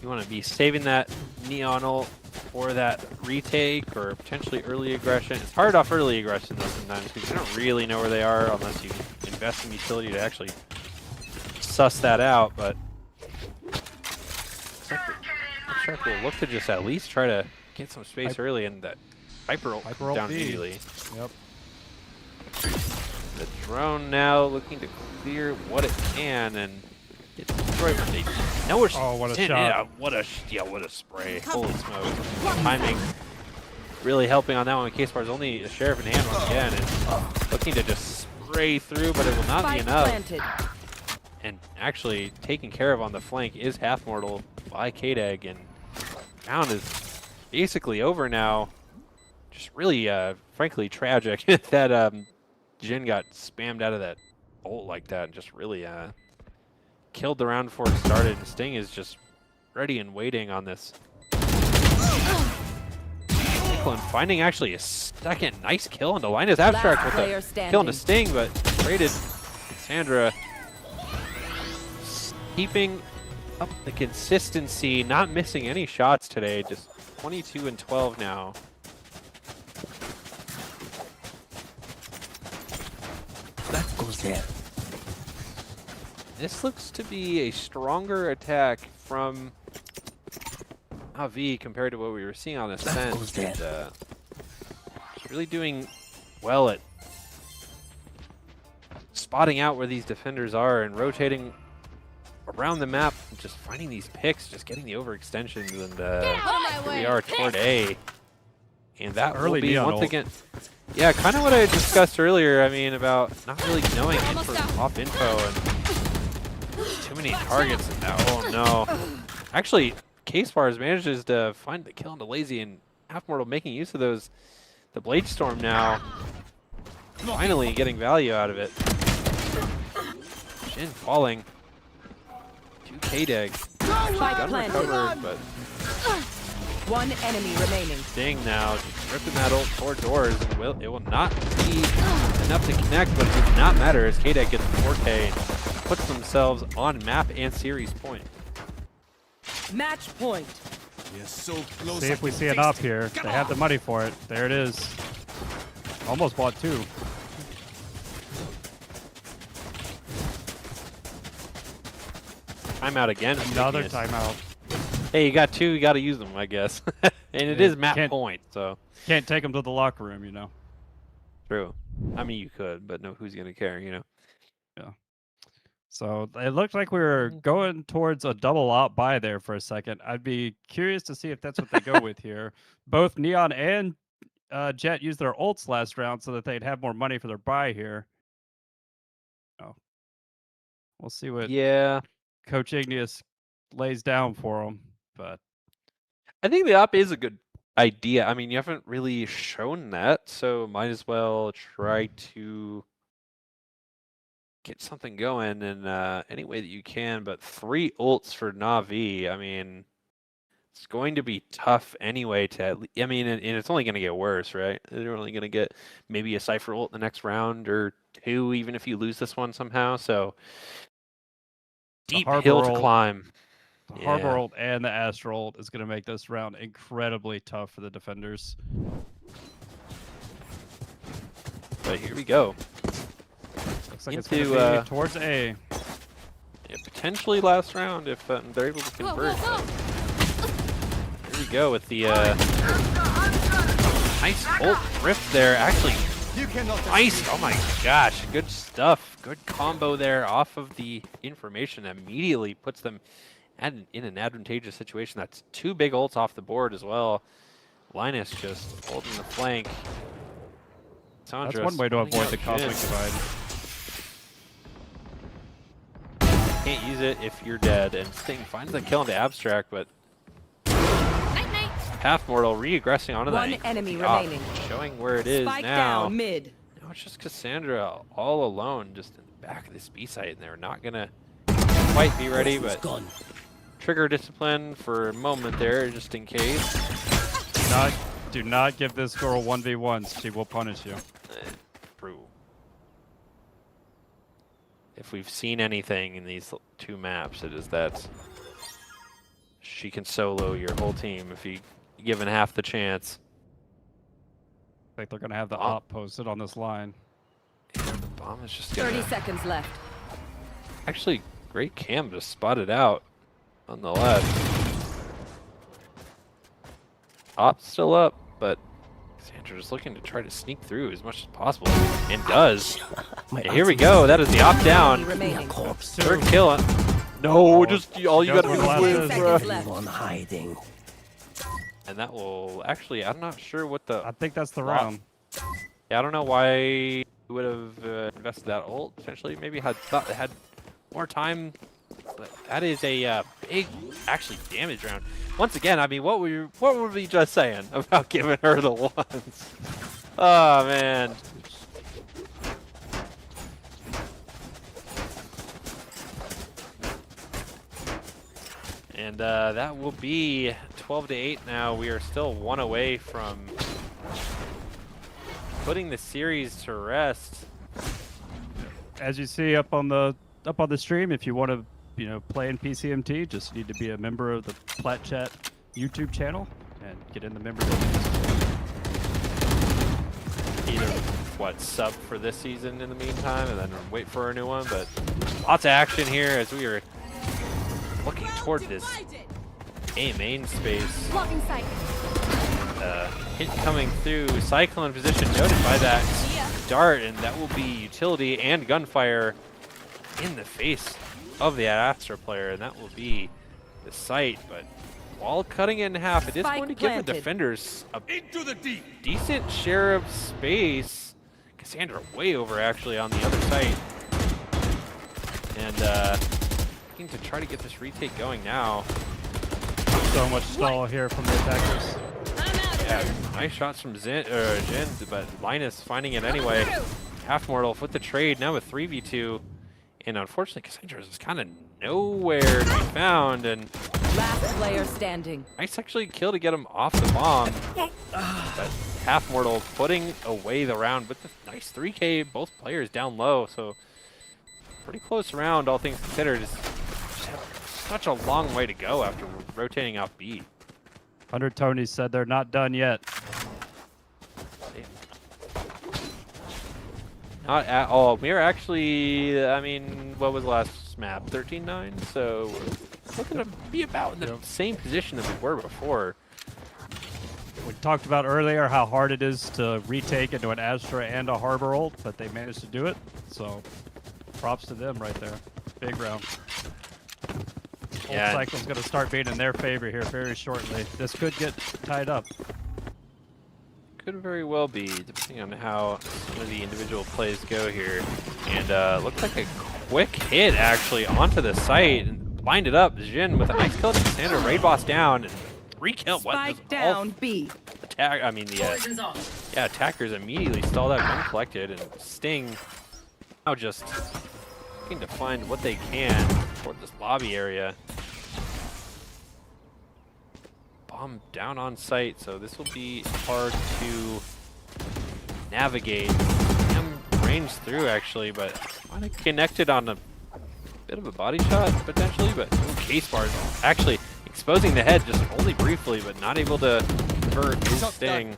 you want to be saving that neon ult for that retake or potentially early aggression. It's hard off early aggression though sometimes because you don't really know where they are unless you invest in utility to actually suss that out. But Shark will look to just at least try to get some space early, and that Viper ult comes down B. immediately. Yep. The drone now looking to clear what it can and get destroyed, but they know it's Oh, what a in. shot. Yeah, what a spray. Holy smokes. Timing really helping on that one. Case Bar's only a sheriff in hand once again, and looking to just spray through, but it will not be Spike enough. planted. And actually taken care of on the flank is half mortal by K-Dag, and round is basically over now. Just really, frankly, tragic that Jin got spammed out of that ult like that and just really killed the round before it started. And Sting is just ready and waiting on this. Nicklin finding actually a second nice kill into Linus Abstract Last player with a standing. kill into Sting, but traded Sandra. Keeping up the consistency, not missing any shots today, just 22 and 12 now. That goes there. This looks to be a stronger attack from Navi compared to what we were seeing on Ascent. goes there. And, really doing well at spotting out where these defenders are and rotating around the map, just finding these picks, just getting the overextensions, and here we are toward A. And that Early will be neon once ult. again, yeah, kind of what I discussed earlier. I mean, about not really knowing off info and too many targets. And now, oh no! Actually, Case Bars manages to find the kill into Lazy, and Half Mortal making use of those. The Blade Storm now, finally getting value out of it. Jin falling. 2K Dag. Spike Gun planted. recovered, but One enemy remaining. Sting now just ripping that ult toward doors, and it will not be enough to connect, but it does not matter as K-Dag gets the 4K and puts themselves on map and series point. Match point. We are so close. See I if we can see an taste op it. here. Come They have the on. money for it. There it is. Almost bought 2. Timeout again. Another Igneous. timeout. Hey, you got 2, you got to use them, I guess. And it Yeah, is map can't- point, so Can't take them to the locker room, you know. true. I mean, you could, but no, who's gonna care, you know? So it looked like we were going towards a double op buy there for a second. I'd be curious to see if that's what they go with here. Both Neon and Jet used their ults last round so that they'd have more money for their buy here. Oh, we'll see what Yeah, Coach Igneous lays down for them. But I think the op is a good idea. I mean, you haven't really shown that, so might as well try to get something going in any way that you can. But 3 ults for Na'Vi. I mean, it's going to be tough anyway I mean, and it's only going to get worse, right? They're only going to get maybe a Cypher ult in the next round or 2, even if you lose this one somehow. So deep hill to climb. The Harbor ult and the Astro ult is going to make this round incredibly tough for the defenders. But here we go. Looks like it's going to be towards A. Yeah, potentially last round if they're able to convert. Here we go with the nice ult drift there. Actually, nice. Oh my gosh, good stuff. Good combo there off of the information that immediately puts them in an advantageous situation. That's 2 big ults off the board as well. Linus just holding the flank. That's one way to avoid the cosmic divide. Can't use it if you're dead, and Sting finds the kill into Abstract, but Half Mortal re-aggressing onto One that. enemy remaining. Showing where it is Spike now. down mid. Now it's just Cassandra all alone, just in the back of this B site, and they're not gonna quite be ready, but trigger discipline for a moment there, just in case. Do not give this girl 1v1s. She will punish you. True. If we've seen anything in these 2 maps, it is that she can solo your whole team if you given half the chance. I think they're going to have the op posted on this line. Yeah, the bomb is just gonna... 30 seconds left. Actually, great cam just spotted out on the left. Op's still up, but Cassandra just looking to try to sneak through as much as possible, and does. And here we go. That is the op down. Third kill. No, just all you gotta do is One hiding. And that will actually, I'm not sure what the... I think that's the round. Yeah, I don't know why you would have invested that ult. Potentially, maybe had more time. But that is a big, actually, damage round. Once again, I mean, what were we just saying about giving her the ones? Oh, man. And that will be 12-8 now. We are still 1 away from putting the series to rest. As you see up on the stream, if you want to play in PCMT, just need to be a member of the PlatChat YouTube channel and get in the member business. Either sub for this season in the meantime, and then wait for a new one. But lots of action here as we are looking toward this A main space. Hit coming through. Cyclone position noted by that dart, and that will be utility and gunfire in the face of the Astra player, and that will be the site. But while cutting it in half, it is going to give the defenders a decent share of space. Cassandra way over actually on the other site, and looking to try to get this retake going now. So much stall here from the attackers. Yeah, nice shots from Jin, but Linus finding it anyway. Half Mortal with the trade, now with 3v2. And unfortunately, Cassandra is kind of nowhere to be found. And last player standing. Nice actually kill to get him off the bomb. But Half Mortal putting away the round with the nice 3K, both players down low. So pretty close round, all things considered. Just have such a long way to go after rotating off B. 100 Tonys said they're not done yet. Not at all. We're actually, I mean, what was the last map? 13-9? So we're looking to be about in the same position that we were before. We talked about earlier how hard it is to retake into an Astra and a Harbor ult, but they managed to do it. So props to them right there. Big round. Yeah. Ult cycle's going to start being in their favor here very shortly. This could get tied up. Could very well be, depending on how some of the individual plays go here. And looks like a quick hit actually onto the site and blinded up. Jin with a nice kill to Cassandra, raid boss down, and 3 kill. Spike down B. Attackers immediately stalled out, gun collected, and Sting now just looking to find what they can toward this lobby area. Bomb down on site, so this will be hard to navigate. Him range through actually, but might have connected on a bit of a body shot potentially, but case bars actually exposing the head just only briefly, but not able to convert his sting.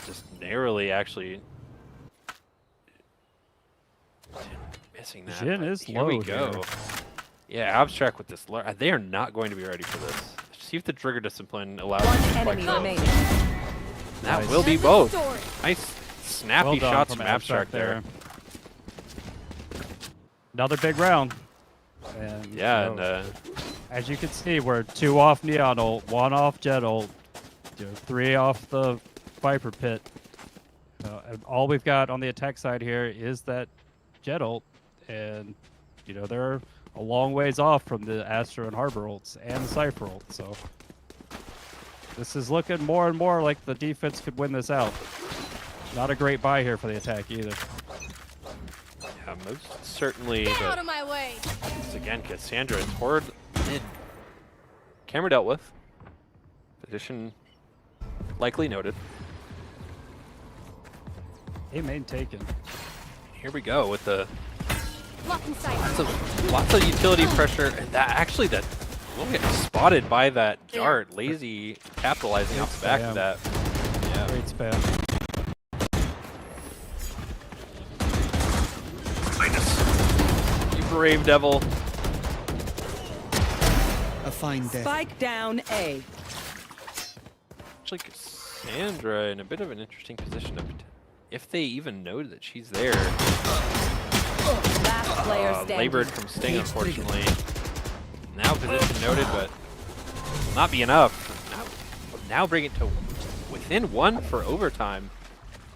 Just narrowly actually missing that. Jhin is here we low go. here. Yeah, Abstract with this. They are not going to be ready for this. See if the trigger discipline allows One them to enemy quite remaining. That Nice. will be End of both. story. Nice snappy Well done shots from from Abstract there. Another big round. And, Yeah, you know, and as you can see, we're 2 off Neon ult, 1 off Jet ult, 3 off the Viper Pit. And all we've got on the attack side here is that Jet ult, and they're a long ways off from the Astra and Harbor ults and the Cypher ult. So this is looking more and more like the defense could win this out. Not a great buy here for the attack either. yeah, most certainly. Get out But of my way. once again, Cassandra toward mid. Camera dealt with. Position likely noted. A main taken. Here we go with the Blocking sight. lots of utility pressure, and that actually that will get spotted by that dart. Lazy capitalizing off the back of that. Yeah. Great spam. You brave devil. A fine death. Spike down A. Actually, Cassandra in a bit of an interesting position if they even know that she's there. Last player standing. Labored from Sting, unfortunately. Now position noted, but will not be enough. Now bring it to within 1 for overtime.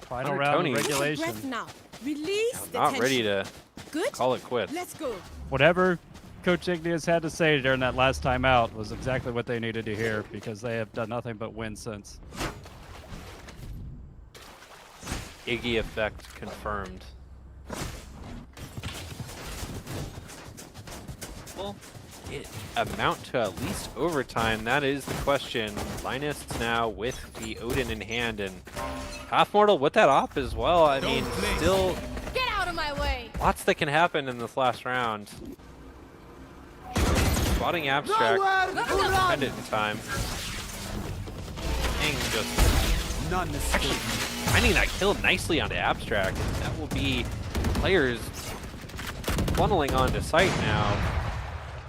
Final Under round of Tony. regulation. Breath now. Release the Not tension. ready to Good. call it quits. Let's go. Whatever Coach Igneous had to say during that last time out was exactly what they needed to hear, because they have done nothing but win since. Iggy effect confirmed. Well, it amount to at least overtime. That is the question. Linus now with the Odin in hand, and Half Mortal with that op as well. I mean, still Get out of my way. lots that can happen in this last round. Spotting Abstract, defend it in time. King just None escape. finding that kill nicely onto Abstract. That will be players funneling onto site now.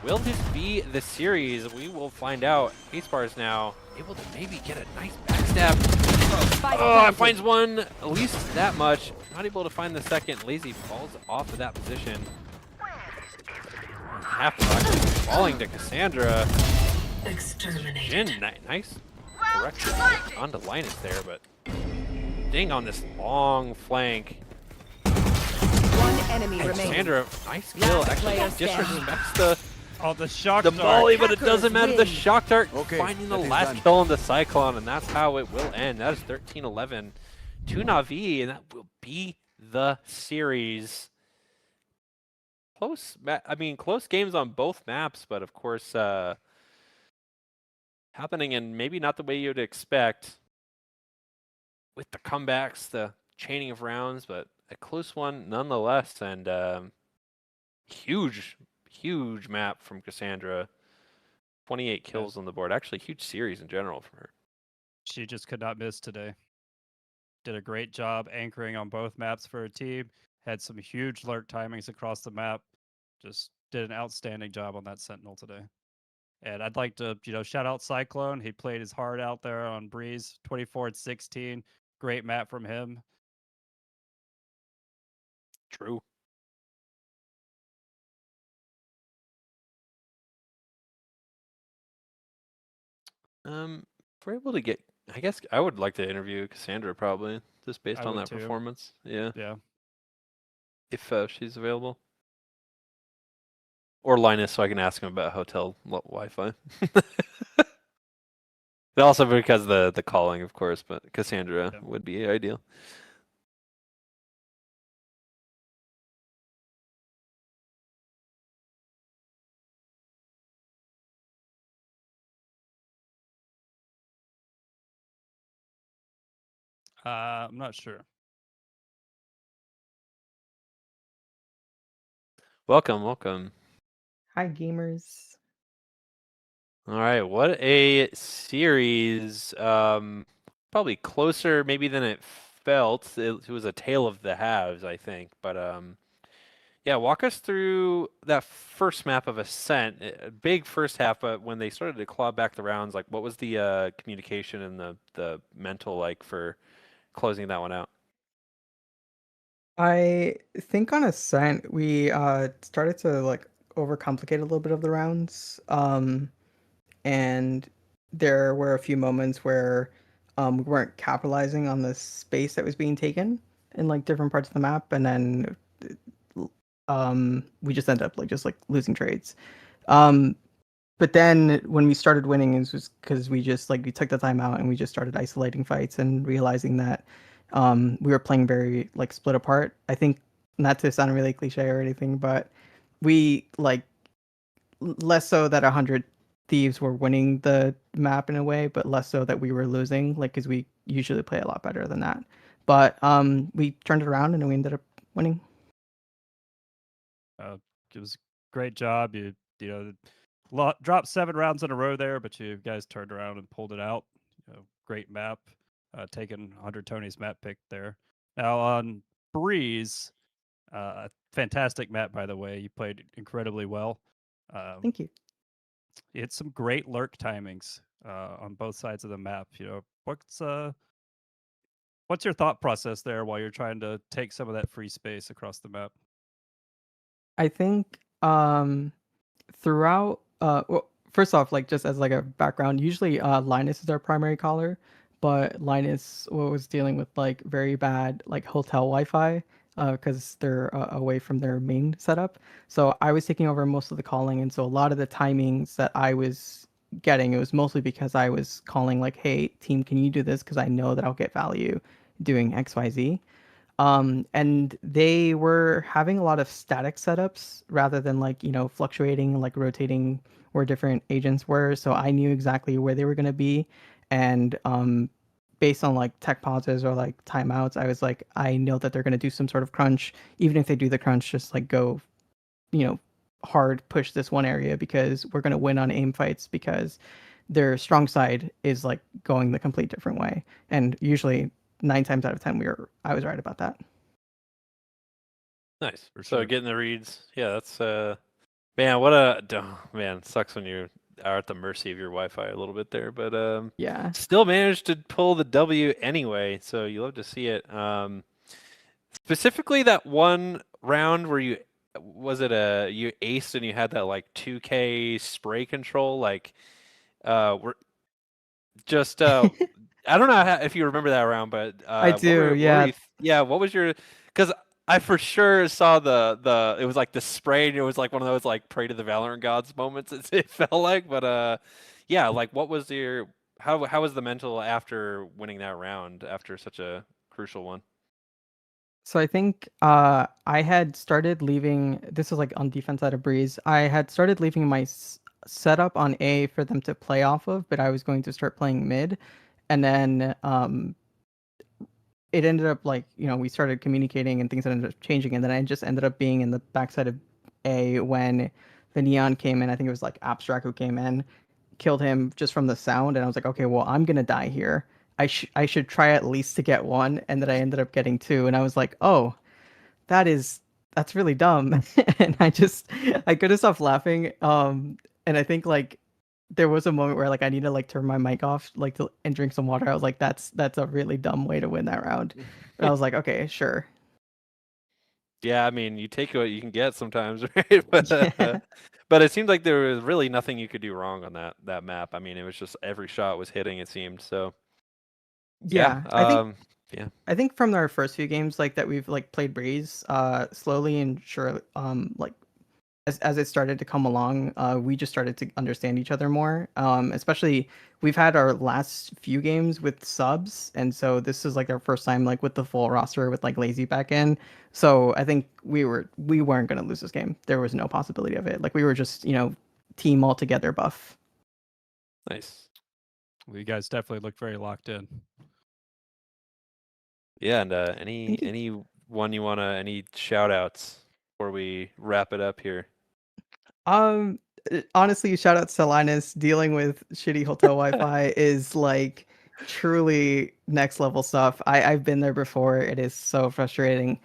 Will this be the series? We will find out. Ace now able to maybe get a nice backstab. Spike Oh, it planted. finds one, at least that much. Not able to find the second. Lazy falls off of that position. Half actually falling to Cassandra. Jhin, nice correction onto Linus there, but ding on this long flank. One enemy remaining. Cassandra, nice kill. Last Actually player standing. disrespects Oh, the shock the dart. molly, but it Hackers doesn't matter. The win. shock dart Okay, finding the that is last done. kill on the Cyclone, and that's how it will end. That is 13-11 to Na'Vi, and that will be the series. Close games on both maps, but of course, happening in maybe not the way you'd expect with the comebacks, the chaining of rounds, but a close one nonetheless, and huge map from Cassandra. 28 kills on the board. Actually, huge series in general from her. She just could not miss today. Did a great job anchoring on both maps for her team. Had some huge lurk timings across the map. Just did an outstanding job on that Sentinel today. And I'd like to, shout out Cyclone. He played his heart out there on Breeze, 24-16. Great map from him. True. If we're able to get, I guess I would like to interview Cassandra probably, just based I on would that too. performance. Yeah, Yeah. if she's available. Or Linus, so I can ask him about hotel Wi-Fi. And also because the calling, of course, but Cassandra Yeah. would be ideal. I'm not sure. Welcome, welcome. Hi, gamers. All right, what a series. Probably closer maybe than it felt. It was a tale of the halves, I think. But yeah, walk us through that first map of Ascent. A big first half, but when they started to claw back the rounds, like what was the communication and the mental like for closing that one out? I think on Ascent we started to like overcomplicate a little bit of the rounds. And there were a few moments where we weren't capitalizing on the space that was being taken in like different parts of the map, and then we just ended up like just like losing trades. Um, but then when we started winning, it was because we just like we took the time out and we just started isolating fights and realizing that we were playing very like split apart. I think not to sound really cliche or anything, but we like less so that 100 thieves were winning the map in a way, but less so that we were losing, like because we usually play a lot better than that. But we turned it around and we ended up winning. It was a great job. You know, dropped 7 rounds in a row there, but you guys turned around and pulled it out. Great map. Taking 100 Tony's map pick there. Now on Breeze, fantastic map by the way. You played incredibly well. Thank you. You had some great lurk timings on both sides of the map. What's your thought process there while you're trying to take some of that free space across the map? I think throughout well, first off, like just as like a background, usually Linus is our primary caller, but Linus was dealing with like very bad like hotel Wi-Fi because they're away from their main setup. So I was taking over most of the calling, and so a lot of the timings that I was getting, it was mostly because I was calling like, "Hey team, can you do this? Because I know that I'll get value doing XYZ." And they were having a lot of static setups rather than like, fluctuating, like rotating where different agents were. So I knew exactly where they were going to be. And based on like tech pauses or like timeouts, I was like, I know that they're going to do some sort of crunch. Even if they do the crunch, just like go, you know, hard push this one area because we're going to win on aim fights because their strong side is like going the complete different way. And usually 9 times out of 10, I was right about that. Nice. For So sure. getting the reads, yeah, that's man, what a man, sucks when you are at the mercy of your Wi-Fi a little bit there, but Yeah. still managed to pull the W anyway, so you love to see it. Specifically that one round where you aced and you had that like 2K spray control, like we're just I don't know if you remember that round, but I do, yeah. yeah, what was your? Because I for sure saw the it was like the spray, and it was like one of those like pray to the Valorant gods moments. It felt like, but yeah, like what was your how was the mental after winning that round after such a crucial one? So I think I had started leaving. This was like on defense side of Breeze. I had started leaving my setup on A for them to play off of, but I was going to start playing mid, and then it ended up like we started communicating and things ended up changing, and then I just ended up being in the backside of A when the neon came in. I think it was like Abstract who came in, killed him just from the sound, and I was like, okay, well I'm gonna die here. I should try at least to get one, and then I ended up getting two, and I was like, oh, that's really dumb. And I couldn't stop laughing. And I think like there was a moment where like I need to like turn my mic off like and drink some water. I was like, that's a really dumb way to win that round. But I was like, okay, sure. Yeah, I mean, you take what you can get sometimes, right? Yeah. But it seemed like there was really nothing you could do wrong on that map. I mean, it was just every shot was hitting, it seemed. So yeah, Yeah, yeah. I think from our first few games like that we've like played Breeze, slowly and sure, like as it started to come along, we just started to understand each other more. Especially we've had our last few games with subs, and so this is like our first time like with the full roster with like Lazy back in. So I think we weren't gonna lose this game. There was no possibility of it. Like we were just team all together buff. Nice. Well, you guys definitely look very locked in. Yeah, and Thank you. any shout outs before we wrap it up here? Honestly, shout out to Linus. Dealing with shitty hotel Wi-Fi is like truly next level stuff. I've been there before. It is so frustrating.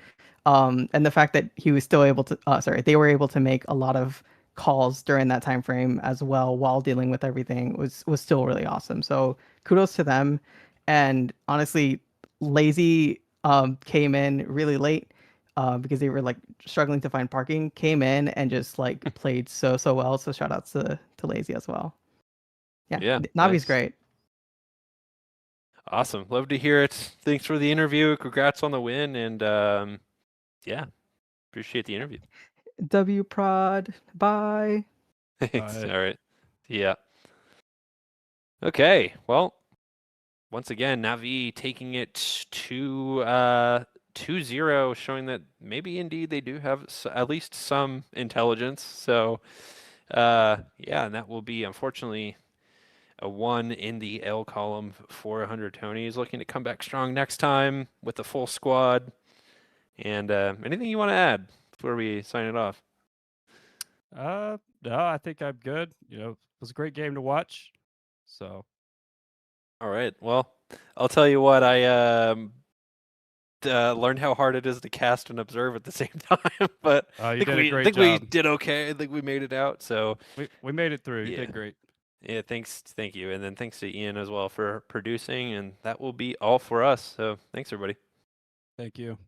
And the fact that he was still able to, sorry, they were able to make a lot of calls during that time frame as well while dealing with everything was still really awesome. So kudos to them. And honestly, Lazy came in really late because they were like struggling to find parking, came in and just like played so well. So shout outs to Lazy as well. Yeah, Yeah, Navi's nice. great. Awesome. Love to hear it. Thanks for the interview. Congrats on the win, and yeah, appreciate the interview. W Prod, bye. Thanks. Bye. All right. Yeah. Okay. Well, once again, Navi taking it to 2-0, showing that maybe indeed they do have at least some intelligence. So, yeah, and that will be unfortunately a 1 in the L column for 100 Tonys. Looking to come back strong next time with the full squad. And anything you want to add before we sign it off? No, I think I'm good. You know, it was a great game to watch. So All right. Well, I'll tell you what. I learned how hard it is to cast and observe at the same time, but you I did a great think we job. did okay. I think we made it out. So We made it through. You yeah, did great. yeah. Thank you, and then thanks to Ian as well for producing. And that will be all for us. So thanks everybody. Thank you.